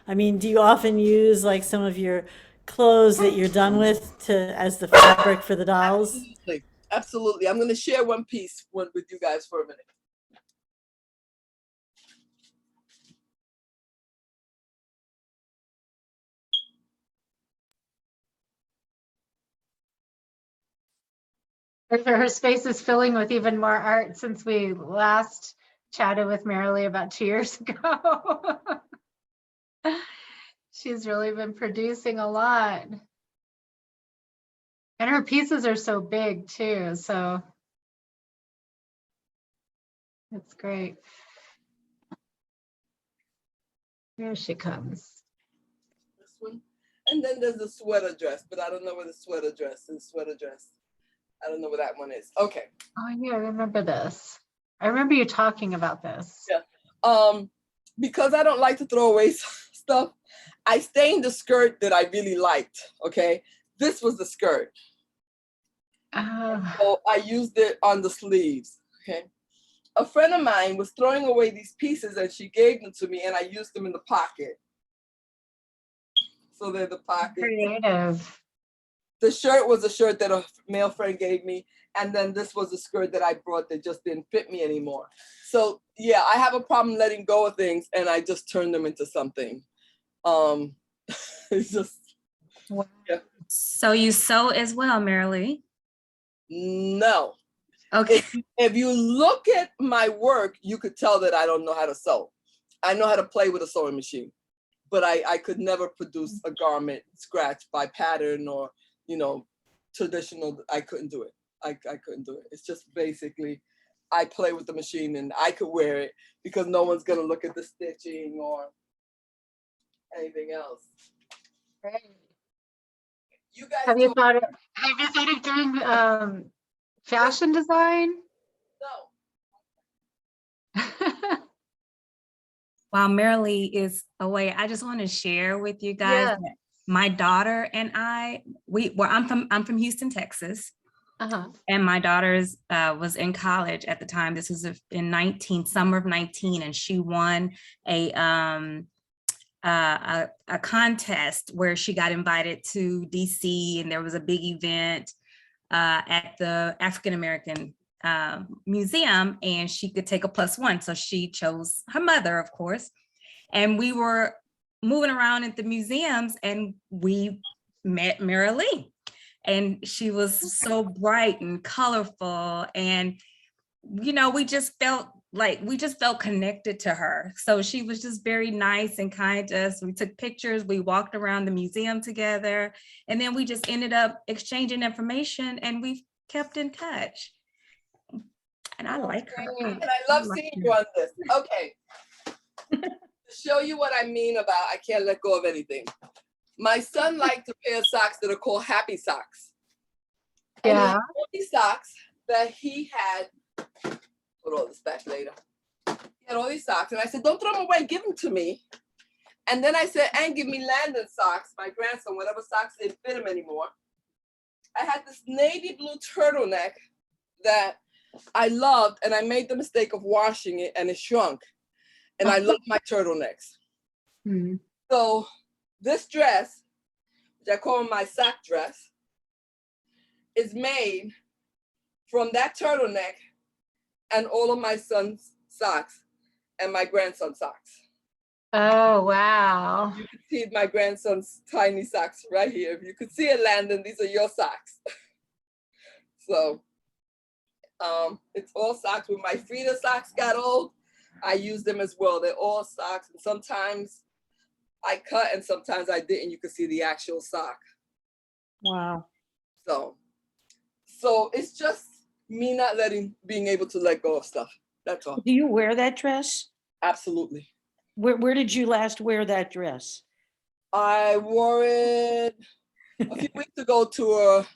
I mean, do you often use like some of your clothes that you're done with to as the fabric for the dolls? Absolutely. Absolutely. I'm going to share one piece with you guys for a minute. Her space is filling with even more art since we last chatted with Marilee about 2 years ago. She's really been producing a lot. And her pieces are so big too, so it's great. Here she comes. This one. And then there's the sweater dress, but I don't know where the sweater dress is. I don't know where that one is. Okay. Oh yeah, I remember this. I remember you talking about this. Yeah. Because I don't like to throw away stuff, I stained the skirt that I really liked. Okay. This was the skirt. So I used it on the sleeves. Okay. A friend of mine was throwing away these pieces and she gave them to me and I used them in the pocket. So they're the pocket. Creative. The shirt was a shirt that a male friend gave me. And then this was a skirt that I brought that just didn't fit me anymore. So yeah, I have a problem letting go of things and I just turn them into something. It's just, yeah. So you sew as well, Marilee? No. Okay. If you look at my work, you could tell that I don't know how to sew. I know how to play with a sewing machine, but I could never produce a garment scratched by pattern or, traditional. I couldn't do it. I couldn't do it. It's just basically, I play with the machine and I could wear it because no one's gonna look at the stitching or anything else. Great. You guys Have you thought of doing fashion design? No. While Marilee is away, I just want to share with you guys Yeah. that my daughter and I'm from Houston, Texas. And my daughter's was in college at the time. This was in summer of 19, and she won a contest where she got invited to DC, and there was a big event at the African American Museum, and she could take a +1. So she chose her mother, of course. And we were moving around at the museums, and we met Marilee. And she was so bright and colorful. And, we just felt connected to her. So she was just very nice and kind to us. We took pictures, we walked around the museum together, and then we just ended up exchanging information and we've kept in touch. And I like her. And I love seeing you on this. Okay. To show you what I mean about I can't let go of anything. My son liked a pair of socks that are called happy socks. And Yeah. these socks that he had, put all this back later. He had all these socks, and I said, don't throw them away, give them to me. And then I said, and give me Landon socks, my grandson, whatever socks didn't fit him anymore. I had this navy blue turtleneck that I loved, and I made the mistake of washing it, and it shrunk. And I love my turtlenecks. Mm-hmm. So this dress, which I call my sock dress, is made from that turtleneck and all of my son's socks and my grandson's socks. Oh, wow. You can see my grandson's tiny socks right here. If you could see it, Landon, these are your socks. So it's all socks. When my Frida socks got old, I used them as well. They're all socks. And sometimes I cut and sometimes I didn't. You could see the actual sock. Wow. So it's just me not being able to let go of stuff. That's all. Do you wear that dress? Absolutely. Where did you last wear that dress? I wore it a few weeks ago to a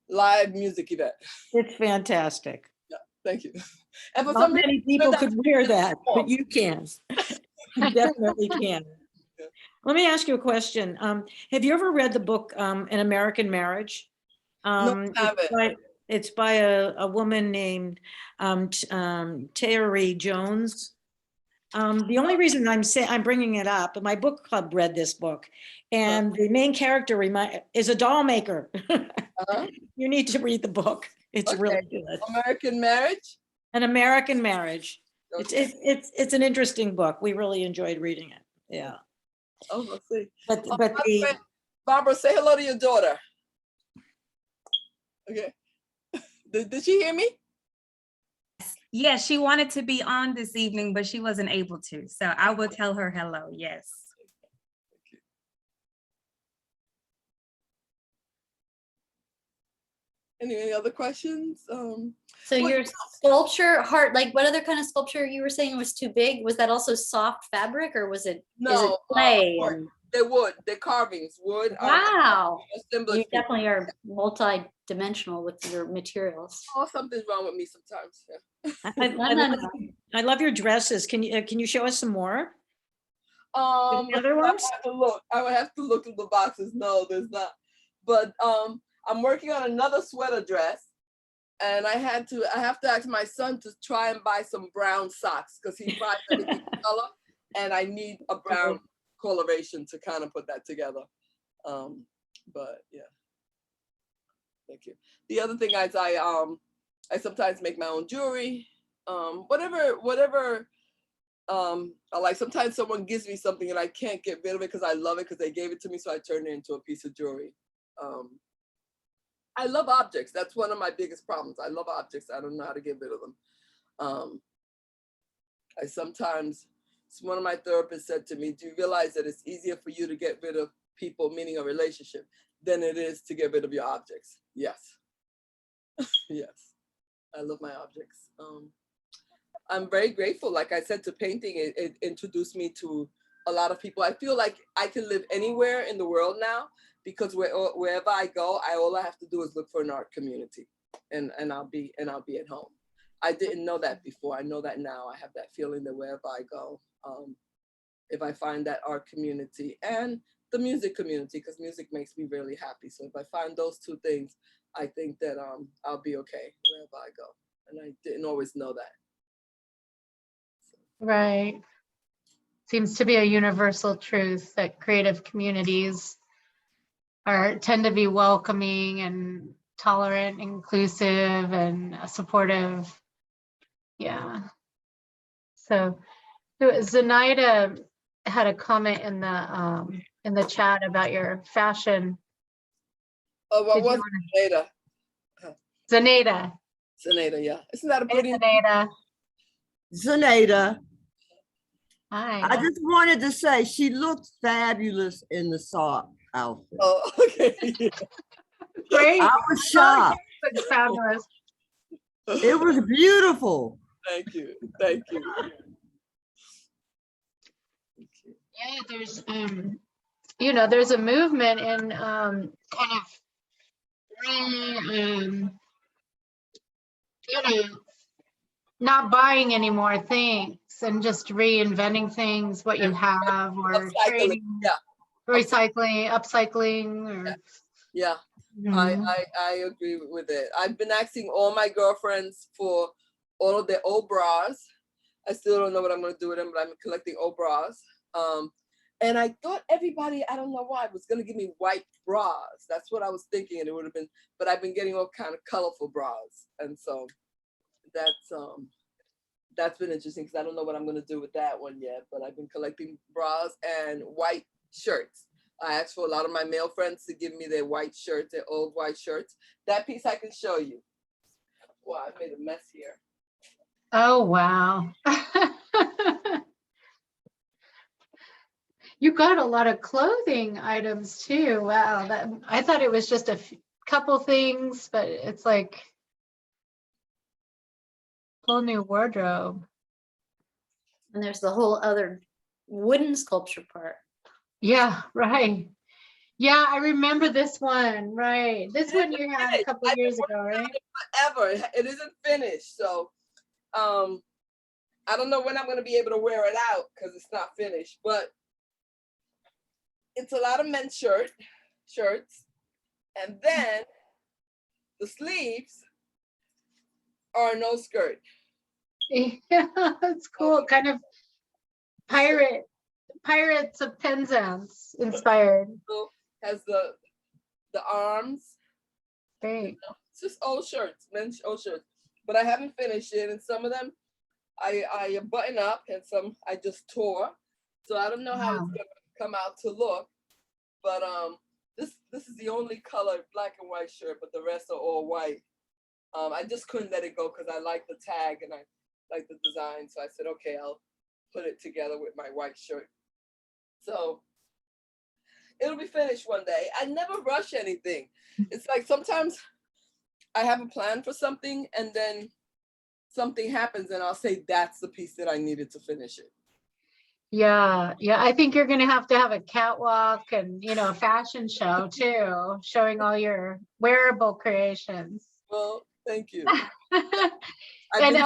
live music event. It's fantastic. Yeah, thank you. And for Not some many reason, people could wear that, but you can. You definitely can. Let me ask you a question. Have you ever read the book, An American Marriage? No, I haven't. It's by a woman named Terry Jones. The only reason I'm bringing it up, my book club read this book, and the main character is a doll maker. Uh-huh. You need to read the book. It's Okay. really good. American Marriage? An American Marriage. Okay. It's an interesting book. We really enjoyed reading it. Yeah. Oh, let's see. But By the way, Barbara, say hello to your daughter. Okay. Did she hear me? Yes, she wanted to be on this evening, but she wasn't able to. So I will tell her hello. Yes. Any other questions? So your sculpture heart, like what other kind of sculpture you were saying was too big? Was that also soft fabric or was it, is it No, clay? wood. They're wood. They're carvings. Wood. Wow. Assemblage You piece. definitely are multi-dimensional with your materials. Oh, something's wrong with me sometimes. Yeah. I love your dresses. Can you show us some more? The other ones? I would have to look through the boxes. No, there's not. But I'm working on another sweater dress, and I have to ask my son to try and buy some brown socks because he buys everything color, and I need a brown coloration to kind of put that together. But yeah, thank you. The other thing is I sometimes make my own jewelry, whatever. Like sometimes someone gives me something and I can't get rid of it because I love it because they gave it to me, so I turn it into a piece of jewelry. I love objects. That's one of my biggest problems. I love objects. I don't know how to get rid of them. One of my therapists said to me, do you realize that it's easier for you to get rid of people, meaning a relationship, than it is to get rid of your objects? Yes. Yes. I love my objects. I'm very grateful, like I said, to painting. It introduced me to a lot of people. I feel like I can live anywhere in the world now because wherever I go, all I have to do is look for an art community, and I'll be at home. I didn't know that before. I know that now. I have that feeling that wherever I go, if I find that art community and the music community, because music makes me really happy. So if I find those two things, I think that I'll be okay wherever I go. And I didn't always know that. Right. Seems to be a universal truth that creative communities tend to be welcoming and tolerant, inclusive, and supportive. Yeah. So Zenaida had a comment in the chat about your fashion. Oh, what was Zenaida? Zenaida. Zenaida, yeah. Isn't that a pretty name? Zenaida. Zenaida. Hi. I just wanted to say she looked fabulous in the sock outfit. Oh, okay. Great. I was shocked. It's fabulous. It was beautiful. Thank you. Thank you. Yeah, there's there's a movement in kind of not buying any more things and just reinventing things, what you have, or trading, recycling, upcycling, or yeah. I agree with it. I've been asking all my girlfriends for all of their old bras. I still don't know what I'm going to do with them, but I'm collecting old bras. And I thought everybody, I don't know why, was going to give me white bras. That's what I was thinking, and it would have been, but I've been getting all kind of colorful bras. And so that's been interesting because I don't know what I'm going to do with that one yet, but I've been collecting bras and white shirts. I asked for a lot of my male friends to give me their white shirts, their old white shirts. That piece I can show you. Wow, I made a mess here. Oh, wow. You got a lot of clothing items too. Wow. I thought it was just a couple things, but it's like a whole new wardrobe. And there's the whole other wooden sculpture part. Yeah, right. Yeah, I remember this one, right. This one you had a couple years ago, right? Forever. It isn't finished. So I don't know when I'm going to be able to wear it out because it's not finished, but it's a lot of men's shirts, and then the sleeves are no skirt. Yeah, that's cool. Kind of Pirates of Penzance inspired. So has the arms. Great. It's just old shirts, men's old shirts. But I haven't finished it, and some of them I button up, and some I just tore. So I don't know how it's gonna come out to look. But this is the only color black and white shirt, but the rest are all white. I just couldn't let it go because I like the tag and I like the design. So I said, okay, I'll put it together with my white shirt. So it'll be finished one day. I never rush anything. It's like sometimes I have a plan for something and then something happens and I'll say that's the piece that I needed to finish it. Yeah, I think you're gonna have to have a catwalk and a fashion show too, showing all your wearable creations. Well, thank you. And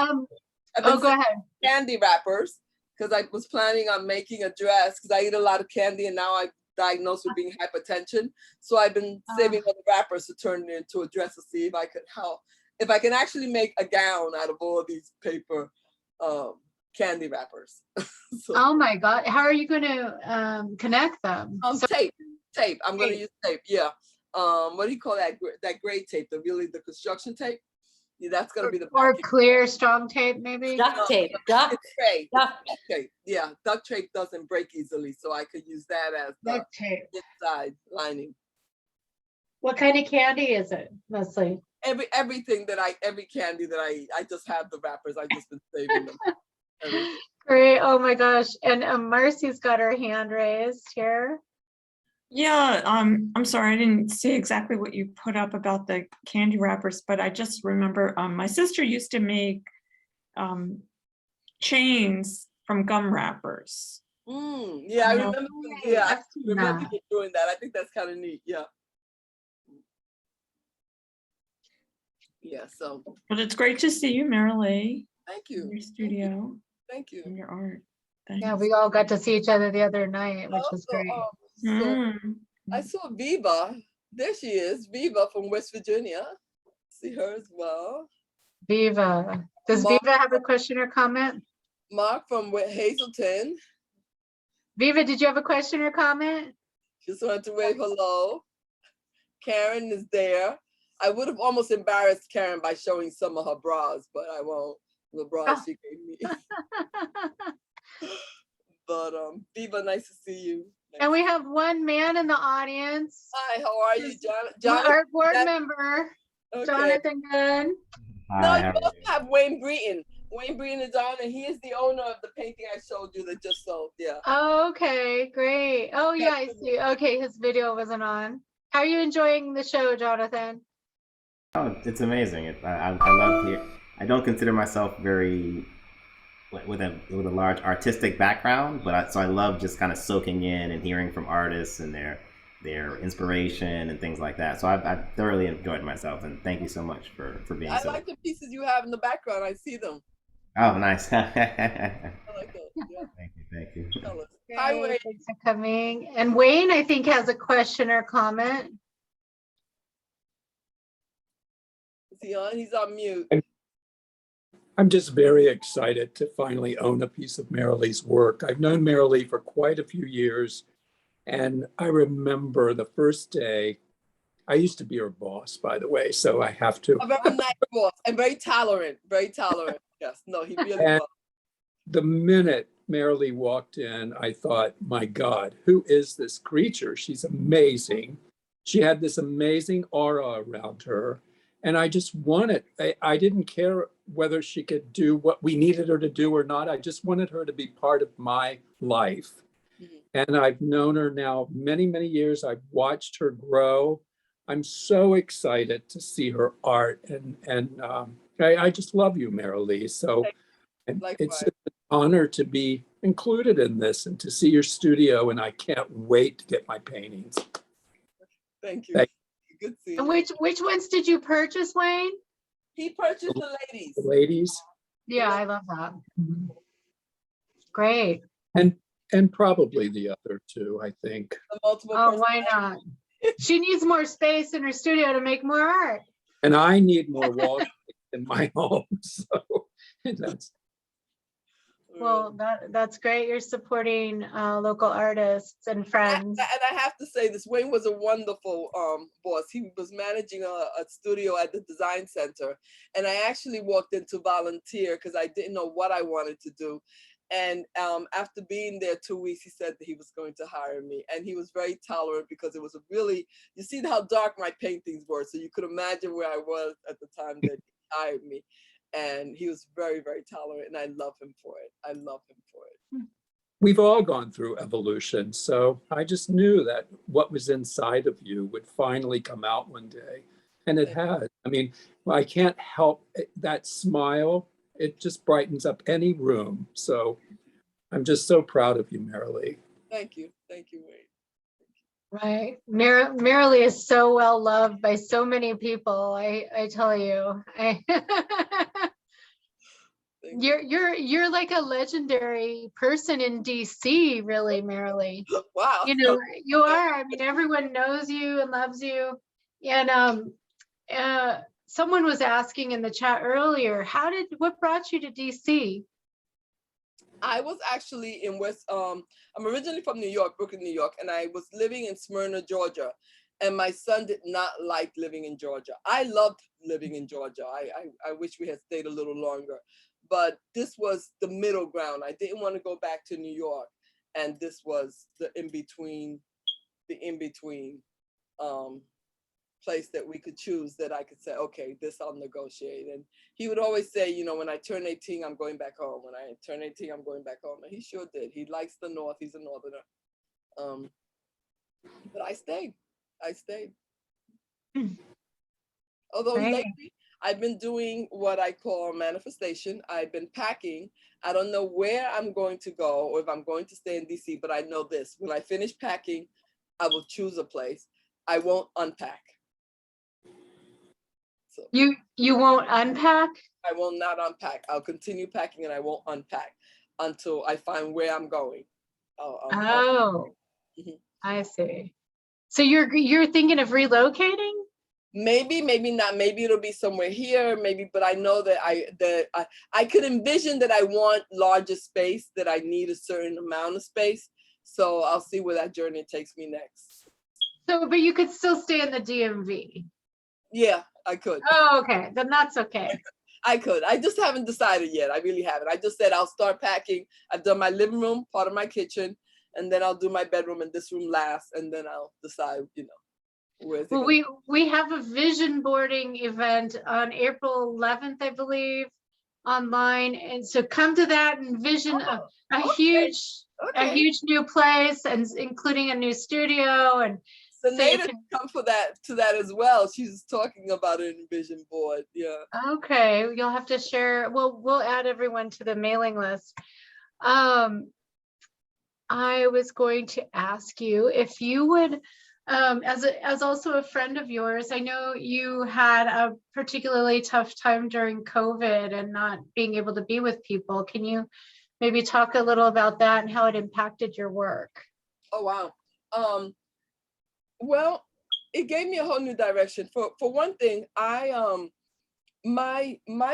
I've been go ahead. candy wrappers because I was planning on making a dress because I eat a lot of candy and now I'm diagnosed with being hypertension. So I've been saving all the wrappers to turn it into a dress to see if I can actually make a gown out of all these paper candy wrappers. So, Oh my God, how are you gonna connect them? Tape. I'm gonna use tape. Yeah. What do you call that? That gray tape, the construction tape. Yeah, that's gonna be the or clear strong tape, maybe. Duct tape, duct tape. Yeah, duct tape doesn't break easily, so I could use that as the Duct tape. inside lining. What kind of candy is it, mostly? Every candy that I eat, I just have the wrappers. I've just been saving them. Great. Oh my gosh. And Marcy's got her hand raised here. Yeah, I'm sorry, I didn't see exactly what you put up about the candy wrappers, but I just remember my sister used to make chains from gum wrappers. Yeah, I remember. Yeah, I remember doing that. I think that's kind of neat. Yeah. Yeah. So. But it's great to see you, Marilee. Thank you. In your studio. Thank you. And your art. Thanks. Yeah, we all got to see each other the other night, which was great. I saw Viva. There she is, Viva from West Virginia. See her as well. Viva. Does Viva have a question or comment? Mark from Hazelton. Viva, did you have a question or comment? Just wanted to wave hello. Karen is there. I would have almost embarrassed Karen by showing some of her bras, but I won't. The bras she gave me. But Viva, nice to see you. And we have one man in the audience. Hi, how are you, Jonathan? Our board member, okay. Jonathan Gunn. No, you also have Wayne Breton. Wayne Breton is on, and he is the owner of the painting I showed you that just sold. Yeah. Oh, okay, great. Oh, yeah, I see. Okay, his video wasn't on. How are you enjoying the show, Jonathan? Oh, it's amazing. I love here. I don't consider myself very with a large artistic background, but I love just kind of soaking in and hearing from artists and their inspiration and things like that. So I've thoroughly enjoyed myself, and thank you so much for being. I like the pieces you have in the background. I see them. Oh, nice. I like those. Yeah. Thank you. Hi, Wayne. Thanks for coming. And Wayne, I think, has a question or comment. Is he on? He's on mute. I'm just very excited to finally own a piece of Marilee's work. I've known Marilee for quite a few years, and I remember the first day. I used to be her boss, by the way, so I have to. A very nice boss and very tolerant, Yes, no, he really was. The minute Marilee walked in, I thought, my God, who is this creature? She's amazing. She had this amazing aura around her. And I just wanted, I didn't care whether she could do what we needed her to do or not. I just wanted her to be part of my life. And I've known her now many, many years. I've watched her grow. I'm so excited to see her art. And I just love you, Marilee. So it's an honor to be included in this and to see your studio. And I can't wait to get my paintings. Thank you. Good seeing you. And which ones did you purchase, Wayne? He purchased the ladies. The ladies. Yeah, I love that. Great. And And probably the other two, I think. The multiple Oh, why not? She needs more space in her studio to make more art. And I need more wall space in my home. So that's Well, that's great. You're supporting local artists and friends. And I have to say this, Wayne was a wonderful boss. He was managing a studio at the design center. And I actually walked in to volunteer because I didn't know what I wanted to do. And after being there 2 weeks, he said that he was going to hire me. And he was very tolerant because it was a really, you see how dark my paintings were. So you could imagine where I was at the time that he hired me. And he was very, very tolerant. And I love him for it. I love him for it. we've all gone through evolution. So I just knew that what was inside of you would finally come out one day. And it has. I mean, I can't help that smile. It just brightens up any room. So I'm just so proud of you, Marily. Thank you. Thank you, Wayne. Right. Marily is so well loved by so many people. I tell you. You're like a legendary person in DC, really, Marily. Wow. You know, you are. I mean, everyone knows you and loves you. And someone was asking in the chat earlier, what brought you to DC? I was actually in I'm originally from New York, Brooklyn, New York, and I was living in Smyrna, Georgia. And my son did not like living in Georgia. I loved living in Georgia. I wish we had stayed a little longer, but this was the middle ground. I didn't want to go back to New York. And this was the in-between place that we could choose, that I could say, okay, this I'll negotiate. And he would always say, you know, when I turn 18, I'm going back home. When I turn 18, I'm going back home. And he sure did. He likes the North. He's a Northerner. But I stayed. Although lately, I've been doing what I call manifestation. I've been packing. I don't know where I'm going to go or if I'm going to stay in DC, but I know this. When I finish packing, I will choose a place. I won't unpack. So You won't unpack? I will not unpack. I'll continue packing and I won't unpack until I find where I'm going. I see. So you're thinking of relocating? Maybe, maybe not. Maybe it'll be somewhere here. Maybe, but I know that I could envision that I want larger space. That I need a certain amount of space. So I'll see where that journey takes me next. So, but you could still stay in the DMV. Yeah, I could. Oh, okay. Then that's okay. I could. I just haven't decided yet. I really haven't. I just said I'll start packing. I've done my living room, part of my kitchen, and then I'll do my bedroom and this room last, and then I'll decide, you know, where's it. Well, we have a vision boarding event on April 11th, I believe, online, and so come to that and vision a huge new place, and including a new studio. And Senada come for that to that as well. She's talking about an vision board. Yeah. Okay, you'll have to share. We'll add everyone to the mailing list. I was going to ask you if you would, as also a friend of yours, I know you had a particularly tough time during COVID and not being able to be with people. Can you maybe talk a little about that and how it impacted your work? Oh, wow. Well, it gave me a whole new direction. For one thing, my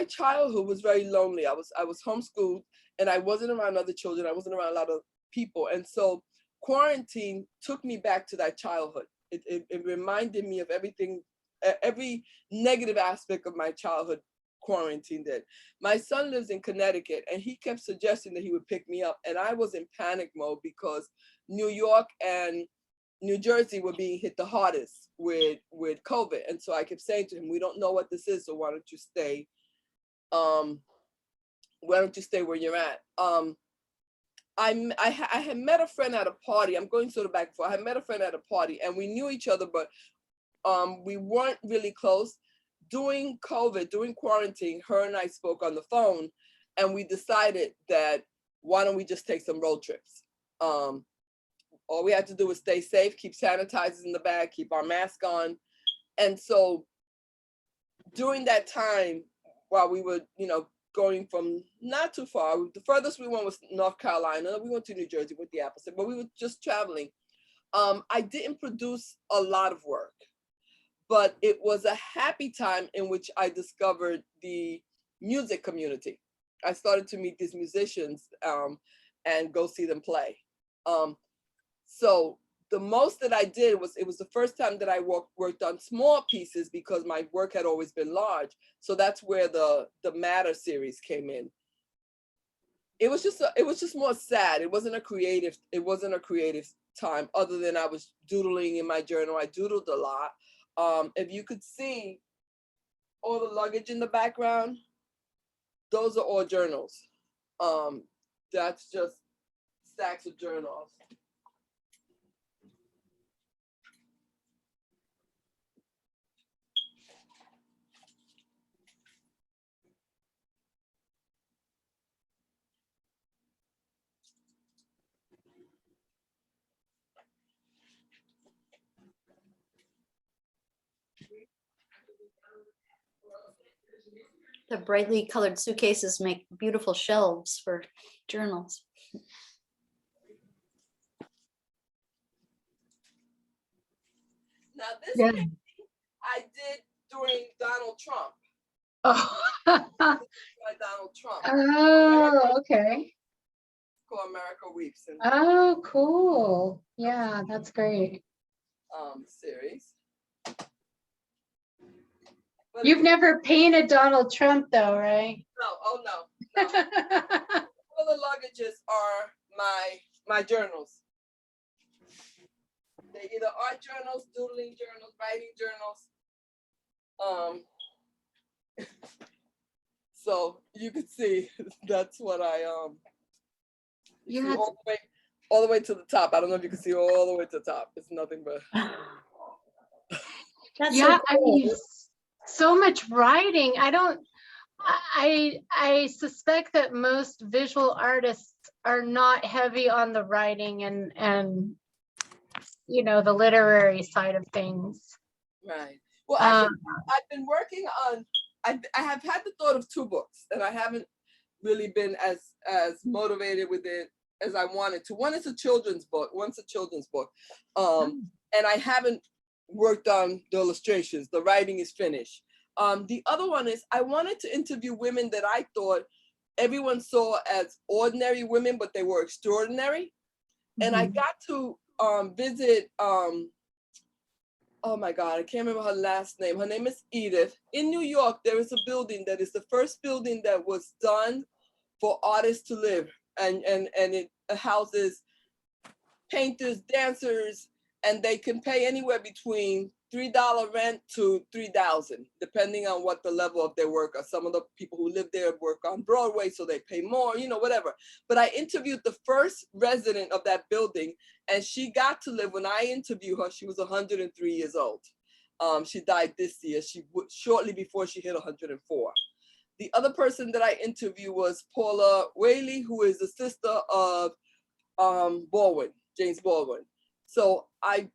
childhood was very lonely. I was homeschooled and I wasn't around other children. I wasn't around a lot of people. And so quarantine took me back to that childhood. It reminded me of everything, every negative aspect of my childhood. Quarantine did. My son lives in Connecticut and he kept suggesting that he would pick me up. And I was in panic mode because New York and New Jersey were being hit the hardest with COVID. And so I kept saying to him, we don't know what this is, so why don't you stay? Why don't you stay where you're at? I had met a friend at a party. I'm going sort of back and forth. I had met a friend at a party and we knew each other, but we weren't really close. During COVID, during quarantine, her and I spoke on the phone and we decided that why don't we just take some road trips? All we had to do was stay safe, keep sanitizers in the bag, keep our mask on. And so during that time, while we were, going from not too far. The furthest we went was North Carolina. We went to New Jersey with the opposite, but we were just traveling. I didn't produce a lot of work, but it was a happy time in which I discovered the music community. I started to meet these musicians and go see them play. So the most that I did was, it was the first time that I worked on small pieces because my work had always been large. So that's where the Matter series came in. It was just more sad. It wasn't a creative time, other than I was doodling in my journal. I doodled a lot. If you could see all the luggage in the background, those are all journals. That's just stacks of journals. The brightly colored suitcases make beautiful shelves for journals. Now this Yeah. painting I did during Donald Trump. Oh, By Donald Trump. oh, okay. Called America Weeps and Oh, cool. Yeah, that's great. series. But You've it- never painted Donald Trump though, right? No, oh no. All the luggages are my journals. They're either art journals, doodling journals, writing journals. So you can see that's what I you see Yeah. all the way to the top. I don't know if you can see all the way to the top. It's nothing but That's Yeah, so I cool. mean, so much writing. I suspect that most visual artists are not heavy on the writing and you know, the literary side of things. right. Well, actually, I've been working on. I have had the thought of 2 books, and I haven't really been as motivated with it as I wanted to. One is a children's book. One's a children's book, and I haven't worked on the illustrations. The writing is finished. The other one is I wanted to interview women that I thought everyone saw as ordinary women, but they were extraordinary. And I got to visit. Oh my God, I can't remember her last name. Her name is Edith. In New York, there is a building that is the first building that was done for artists to live. And it houses painters, dancers, and they can pay anywhere between $3 rent to $3,000, depending on what the level of their work are. Some of the people who live there work on Broadway, so they pay more, you know, whatever. But I interviewed the first resident of that building, and she got to live, when I interviewed her, she was 103 years old. She died this year, shortly before she hit 104. The other person that I interviewed was Paula Whaley, who is the sister of Baldwin, James Baldwin. So I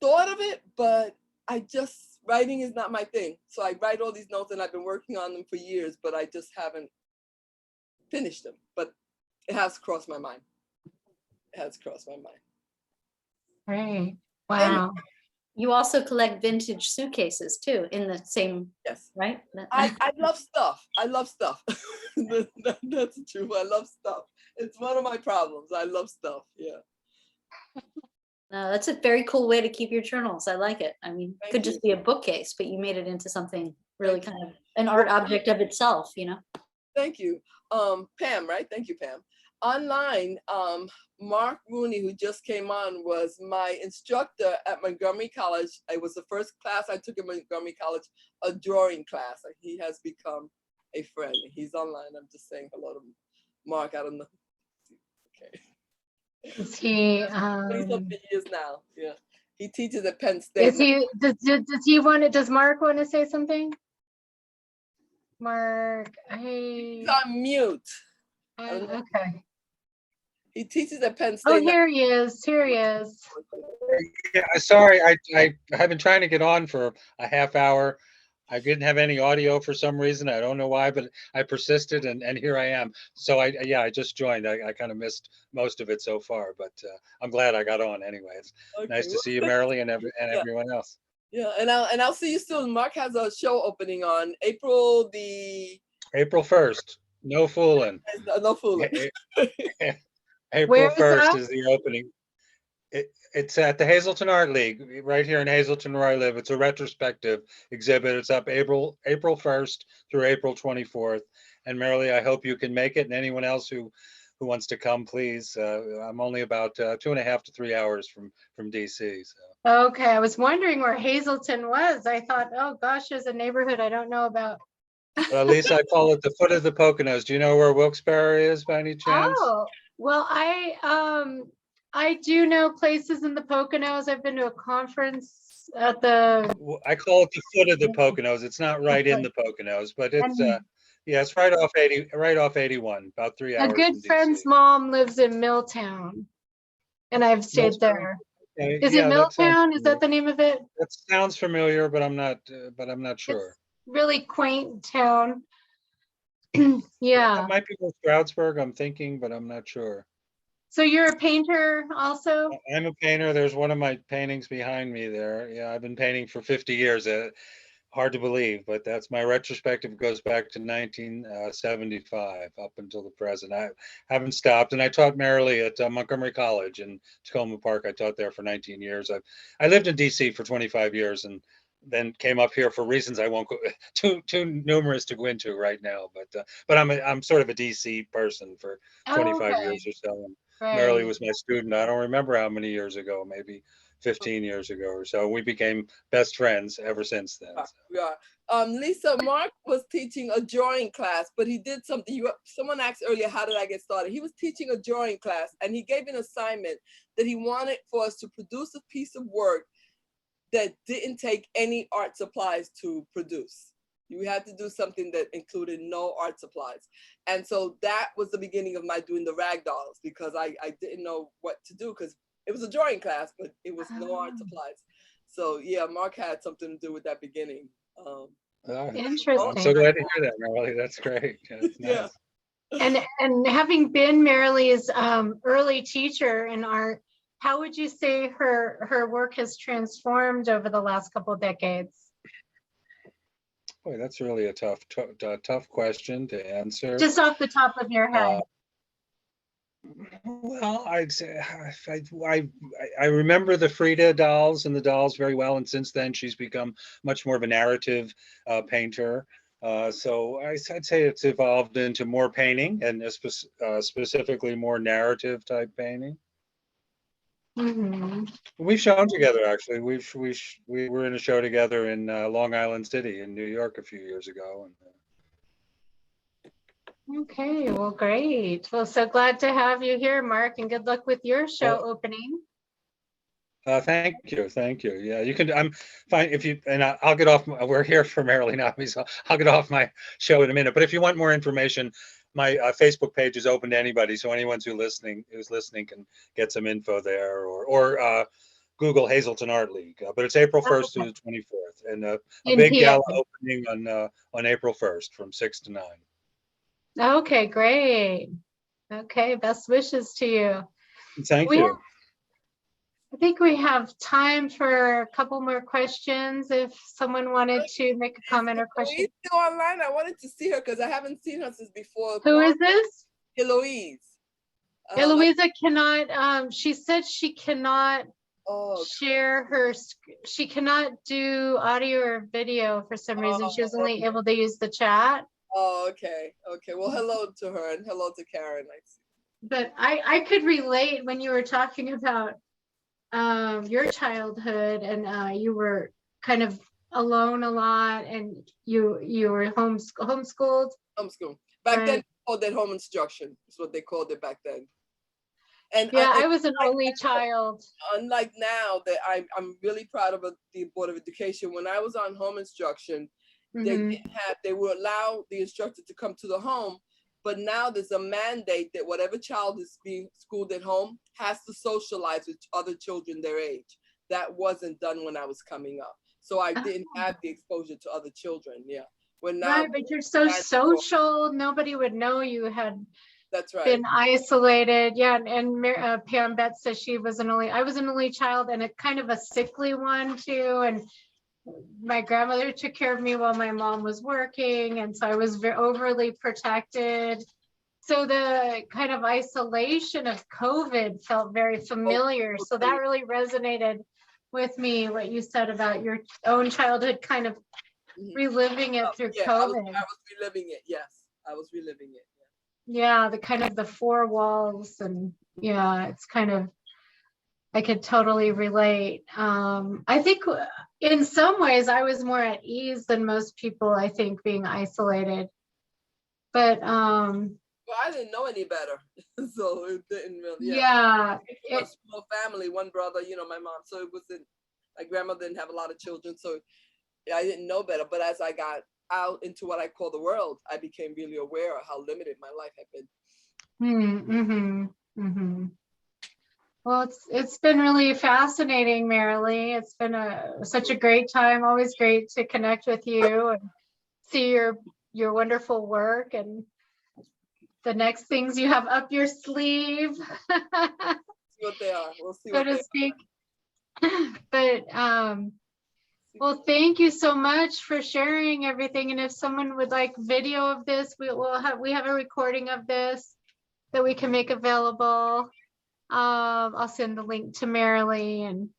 thought of it, but writing is not my thing. So I write all these notes and I've been working on them for years, but I just haven't finished them. But it has crossed my mind. It has crossed my mind. Right. Wow. You also collect vintage suitcases too, in the same, Yes. right? I love stuff. I love stuff. That's true. I love stuff. It's one of my problems. I love stuff. Yeah. No, that's a very cool way to keep your journals. I like it. I mean, it could Thank just be a bookcase, but you made it into something really kind of an art object of itself, you know? Thank you. Pam, right? Thank you, Pam. Online, Mark Rooney, who just came on, was my instructor at Montgomery College. It was the first class I took at Montgomery College, a drawing class. He has become a friend. He's online. I'm just saying hello to Mark. I don't know. Okay. Is he 20-something years now. Yeah. He teaches at Penn State. does Mark want to say something? Mark, He's on mute. okay. He teaches at Penn Oh, State. here he is. Here he is. Yeah, sorry, I have been trying to get on for a half hour. I didn't have any audio for some reason. I don't know why, but I persisted and here I am. So I just joined. I kind of missed most of it so far, but I'm glad I got on anyway. It's nice to see you, Marily, and Yeah. everyone else. Yeah, and I'll see you soon. Mark has a show opening on April 1st. No fooling. No fooling. April Where is 1st that? is the opening. It's at the Hazleton Art League, right here in Hazleton, where I live. It's a retrospective exhibit. It's up April 1st through April 24th. And Marily, I hope you can make it, and anyone else who wants to come, please. I'm only about 2.5 to 3 hours from DC. So. Okay, I was wondering where Hazleton was. I thought, oh gosh, there's a neighborhood I don't know about. Well, Lisa, I call it the foot of the Poconos. Do you know where Wilkes-Barre is by any chance? Oh, well, I do know places in the Poconos. I've been to a conference at the. I call it the foot of the Poconos. It's not right in the Poconos, but it's yeah, it's right off 81, about 3 hours. A good from friend's DC. mom lives in Milltown, and I've stayed there. Okay, Is yeah, it that sounds Milltown? Is familiar. that the name of it? That sounds familiar, but I'm not sure. Really quaint town. Yeah. That might be West Stroudsburg, I'm thinking, but I'm not sure. So you're a painter also? I'm a painter. There's one of my paintings behind me there. Yeah, I've been painting for 50 years. Hard to believe, but that's my retrospective. Goes back to 1975 up until the present. I haven't stopped, and I taught Marily at Montgomery College in Tacoma Park. I taught there for 19 years. I lived in DC for 25 years, and then came up here for reasons I won't go too numerous to go into right now. But I'm sort of a DC person for 25 years or so. And Marily was my student. I don't remember how many years ago, maybe 15 years ago or so. We became best friends ever since then. So. Yeah. Lisa, Mark was teaching a drawing class, but he did something. Someone asked earlier, how did I get started? He was teaching a drawing class, and he gave an assignment that he wanted for us to produce a piece of work that didn't take any art supplies to produce. You had to do something that included no art supplies. And so that was the beginning of my doing the rag dolls, because I didn't know what to do, because it was a drawing class, but it was no art supplies. So yeah, Mark had something to do with that beginning. Interesting. I'm so glad to hear that, Marily. That's great. That's nice. Yeah. And having been Marily's early teacher in art, how would you say her work has transformed over the last couple of decades? Boy, that's really a tough question to answer. Just off the top of your head. Well, I'd say I remember the Frida dolls and the dolls very well, and since then she's become much more of a narrative painter. So I'd say it's evolved into more painting, and specifically more narrative type painting. Mm-hmm. We've shown together, actually. We were in a show together in Long Island City in New York a few years ago. Okay, well, great. Well, so glad to have you here, Mark, and good luck with your show opening. Thank you. Yeah, you can. I'm fine if you. And I'll get off. We're here for Marily now, so I'll get off my show in a minute. But if you want more information, my Facebook page is open to anybody, so anyone who's listening can get some info there, or Google Hazleton Art League. But it's April 1st through the 24th, and a big gala opening on April 1st from 6 to 9. Okay, great. Okay, best wishes to you. Thank you. I think we have time for a couple more questions if someone wanted to make a comment or question. Eloise still online? I wanted to see her because I haven't seen her since before. Who is this? Eloise. Eloisa cannot, she said she cannot share her, she cannot do audio or video for some reason. She was only able to use the chat. Oh, okay. Okay. Well, hello to her and hello to Karen. But I could relate when you were talking about your childhood, and you were kind of alone a lot, and you were homeschooled. Homeschooled. Back then, they called it home instruction. That's what they called it back then. And yeah, I was an only child. Unlike now, that I'm really proud of the Board of Education. When I was on home instruction, they would allow the instructor to come to the home, but now there's a mandate that whatever child is being schooled at home has to socialize with other children their age. That wasn't done when I was coming up. So I didn't have the exposure to other children. Yeah. When now, Right, but you're so kind of- social, nobody would know you had That's right. been isolated. Yeah, and Pam Betts says I was an only child and a kind of a sickly one too. And my grandmother took care of me while my mom was working. And so I was very overly protected. So the kind of isolation of COVID felt very familiar. So that really resonated with me, what you said about your own childhood, kind of reliving it through Yeah, COVID. I was reliving it. Yes, I was reliving it. Yeah, the kind of the four walls, and yeah, it's kind of, I could totally relate. I think in some ways I was more at ease than most people, I think, being isolated. But Well, I didn't know any better, so it didn't really. yeah, A small family, one brother, you know, my mom. So it wasn't. My grandmother didn't have a lot of children, so I didn't know better. But as I got out into what I call the world, I became really aware of how limited my life had been. Well, it's been really fascinating, Marily. It's been such a great time. Always great to connect with you and see your wonderful work and the next things you have up your sleeve. See what they are. We'll see so what to they speak. But well, thank you so much for sharing everything. And if someone would like video of this, we have a recording of this that we can make available. I'll send the link to Marily, and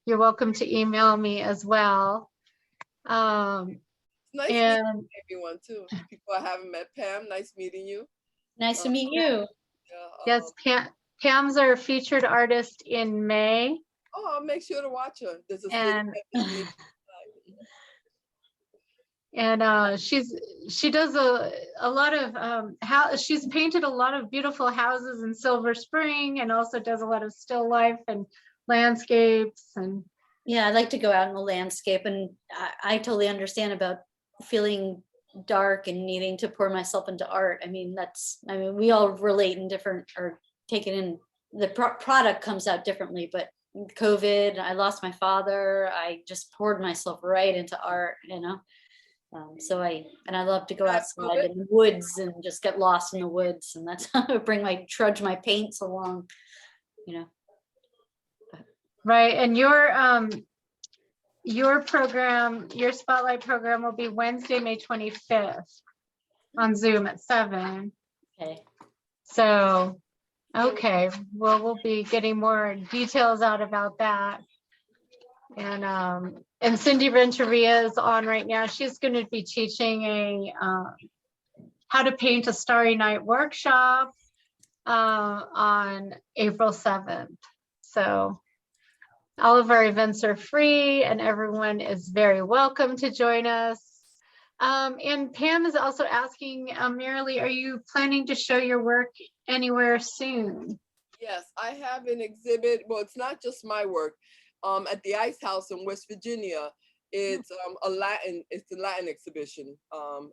you're welcome to email me as well. Nice meeting everyone too. People I haven't met. Pam, nice meeting you. Nice to meet you. Yes, Pam's our featured artist in May. Oh, I'll make sure to watch her. There's a and she does a lot of she's painted a lot of beautiful houses in Silver Spring, and also does a lot of still life and landscapes. And yeah, I like to go out in the landscape, and I totally understand about feeling dark and needing to pour myself into art. I mean, we all relate in different, or take it in, the product comes out differently, but COVID, I lost my father. I just poured myself right into art, you know. So I love to go outside in the woods and just get lost in the woods, and that's how I trudge my paints along, you know. Right, and your program, your spotlight program, will be Wednesday, May 25th on Zoom at 7. Okay. So, okay, well, we'll be getting more details out about that. And Cindy Renteria is on right now. She's going to be teaching a how to paint a starry night workshop on April 7th. So all of our events are free and everyone is very welcome to join us. And Pam is also asking, Marily, are you planning to show your work anywhere soon? Yes, I have an exhibit. Well, it's not just my work. At the Ice House in West Virginia, it's a Latin exhibition.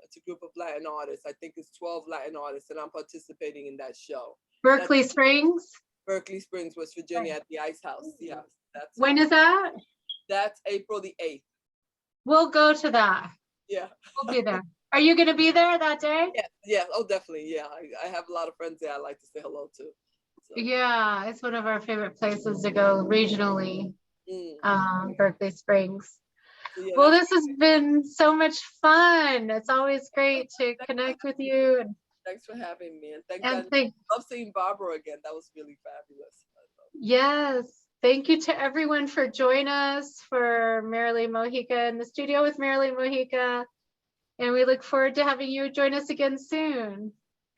It's a group of Latin artists. I think it's 12 Latin artists, and I'm participating in that show. Berkeley Springs, West Virginia, at the Ice House. Yes. When is that? That's April the 8th. We'll go to that. Yeah. We'll be there. Are you going to be there that day? Yeah. Oh, definitely. Yeah. I have a lot of friends there I like to say hello to. So. Yeah, it's one of our favorite places to go regionally. Berkeley Springs. Yeah, well, this has been so much fun. It's always great to connect with you. And thanks for having me. And I love seeing Barbara again. That was really fabulous. Yes. Thank you to everyone for joining us for Marily Mojica in the studio with Marily Mojica. And we look forward to having you join us again soon.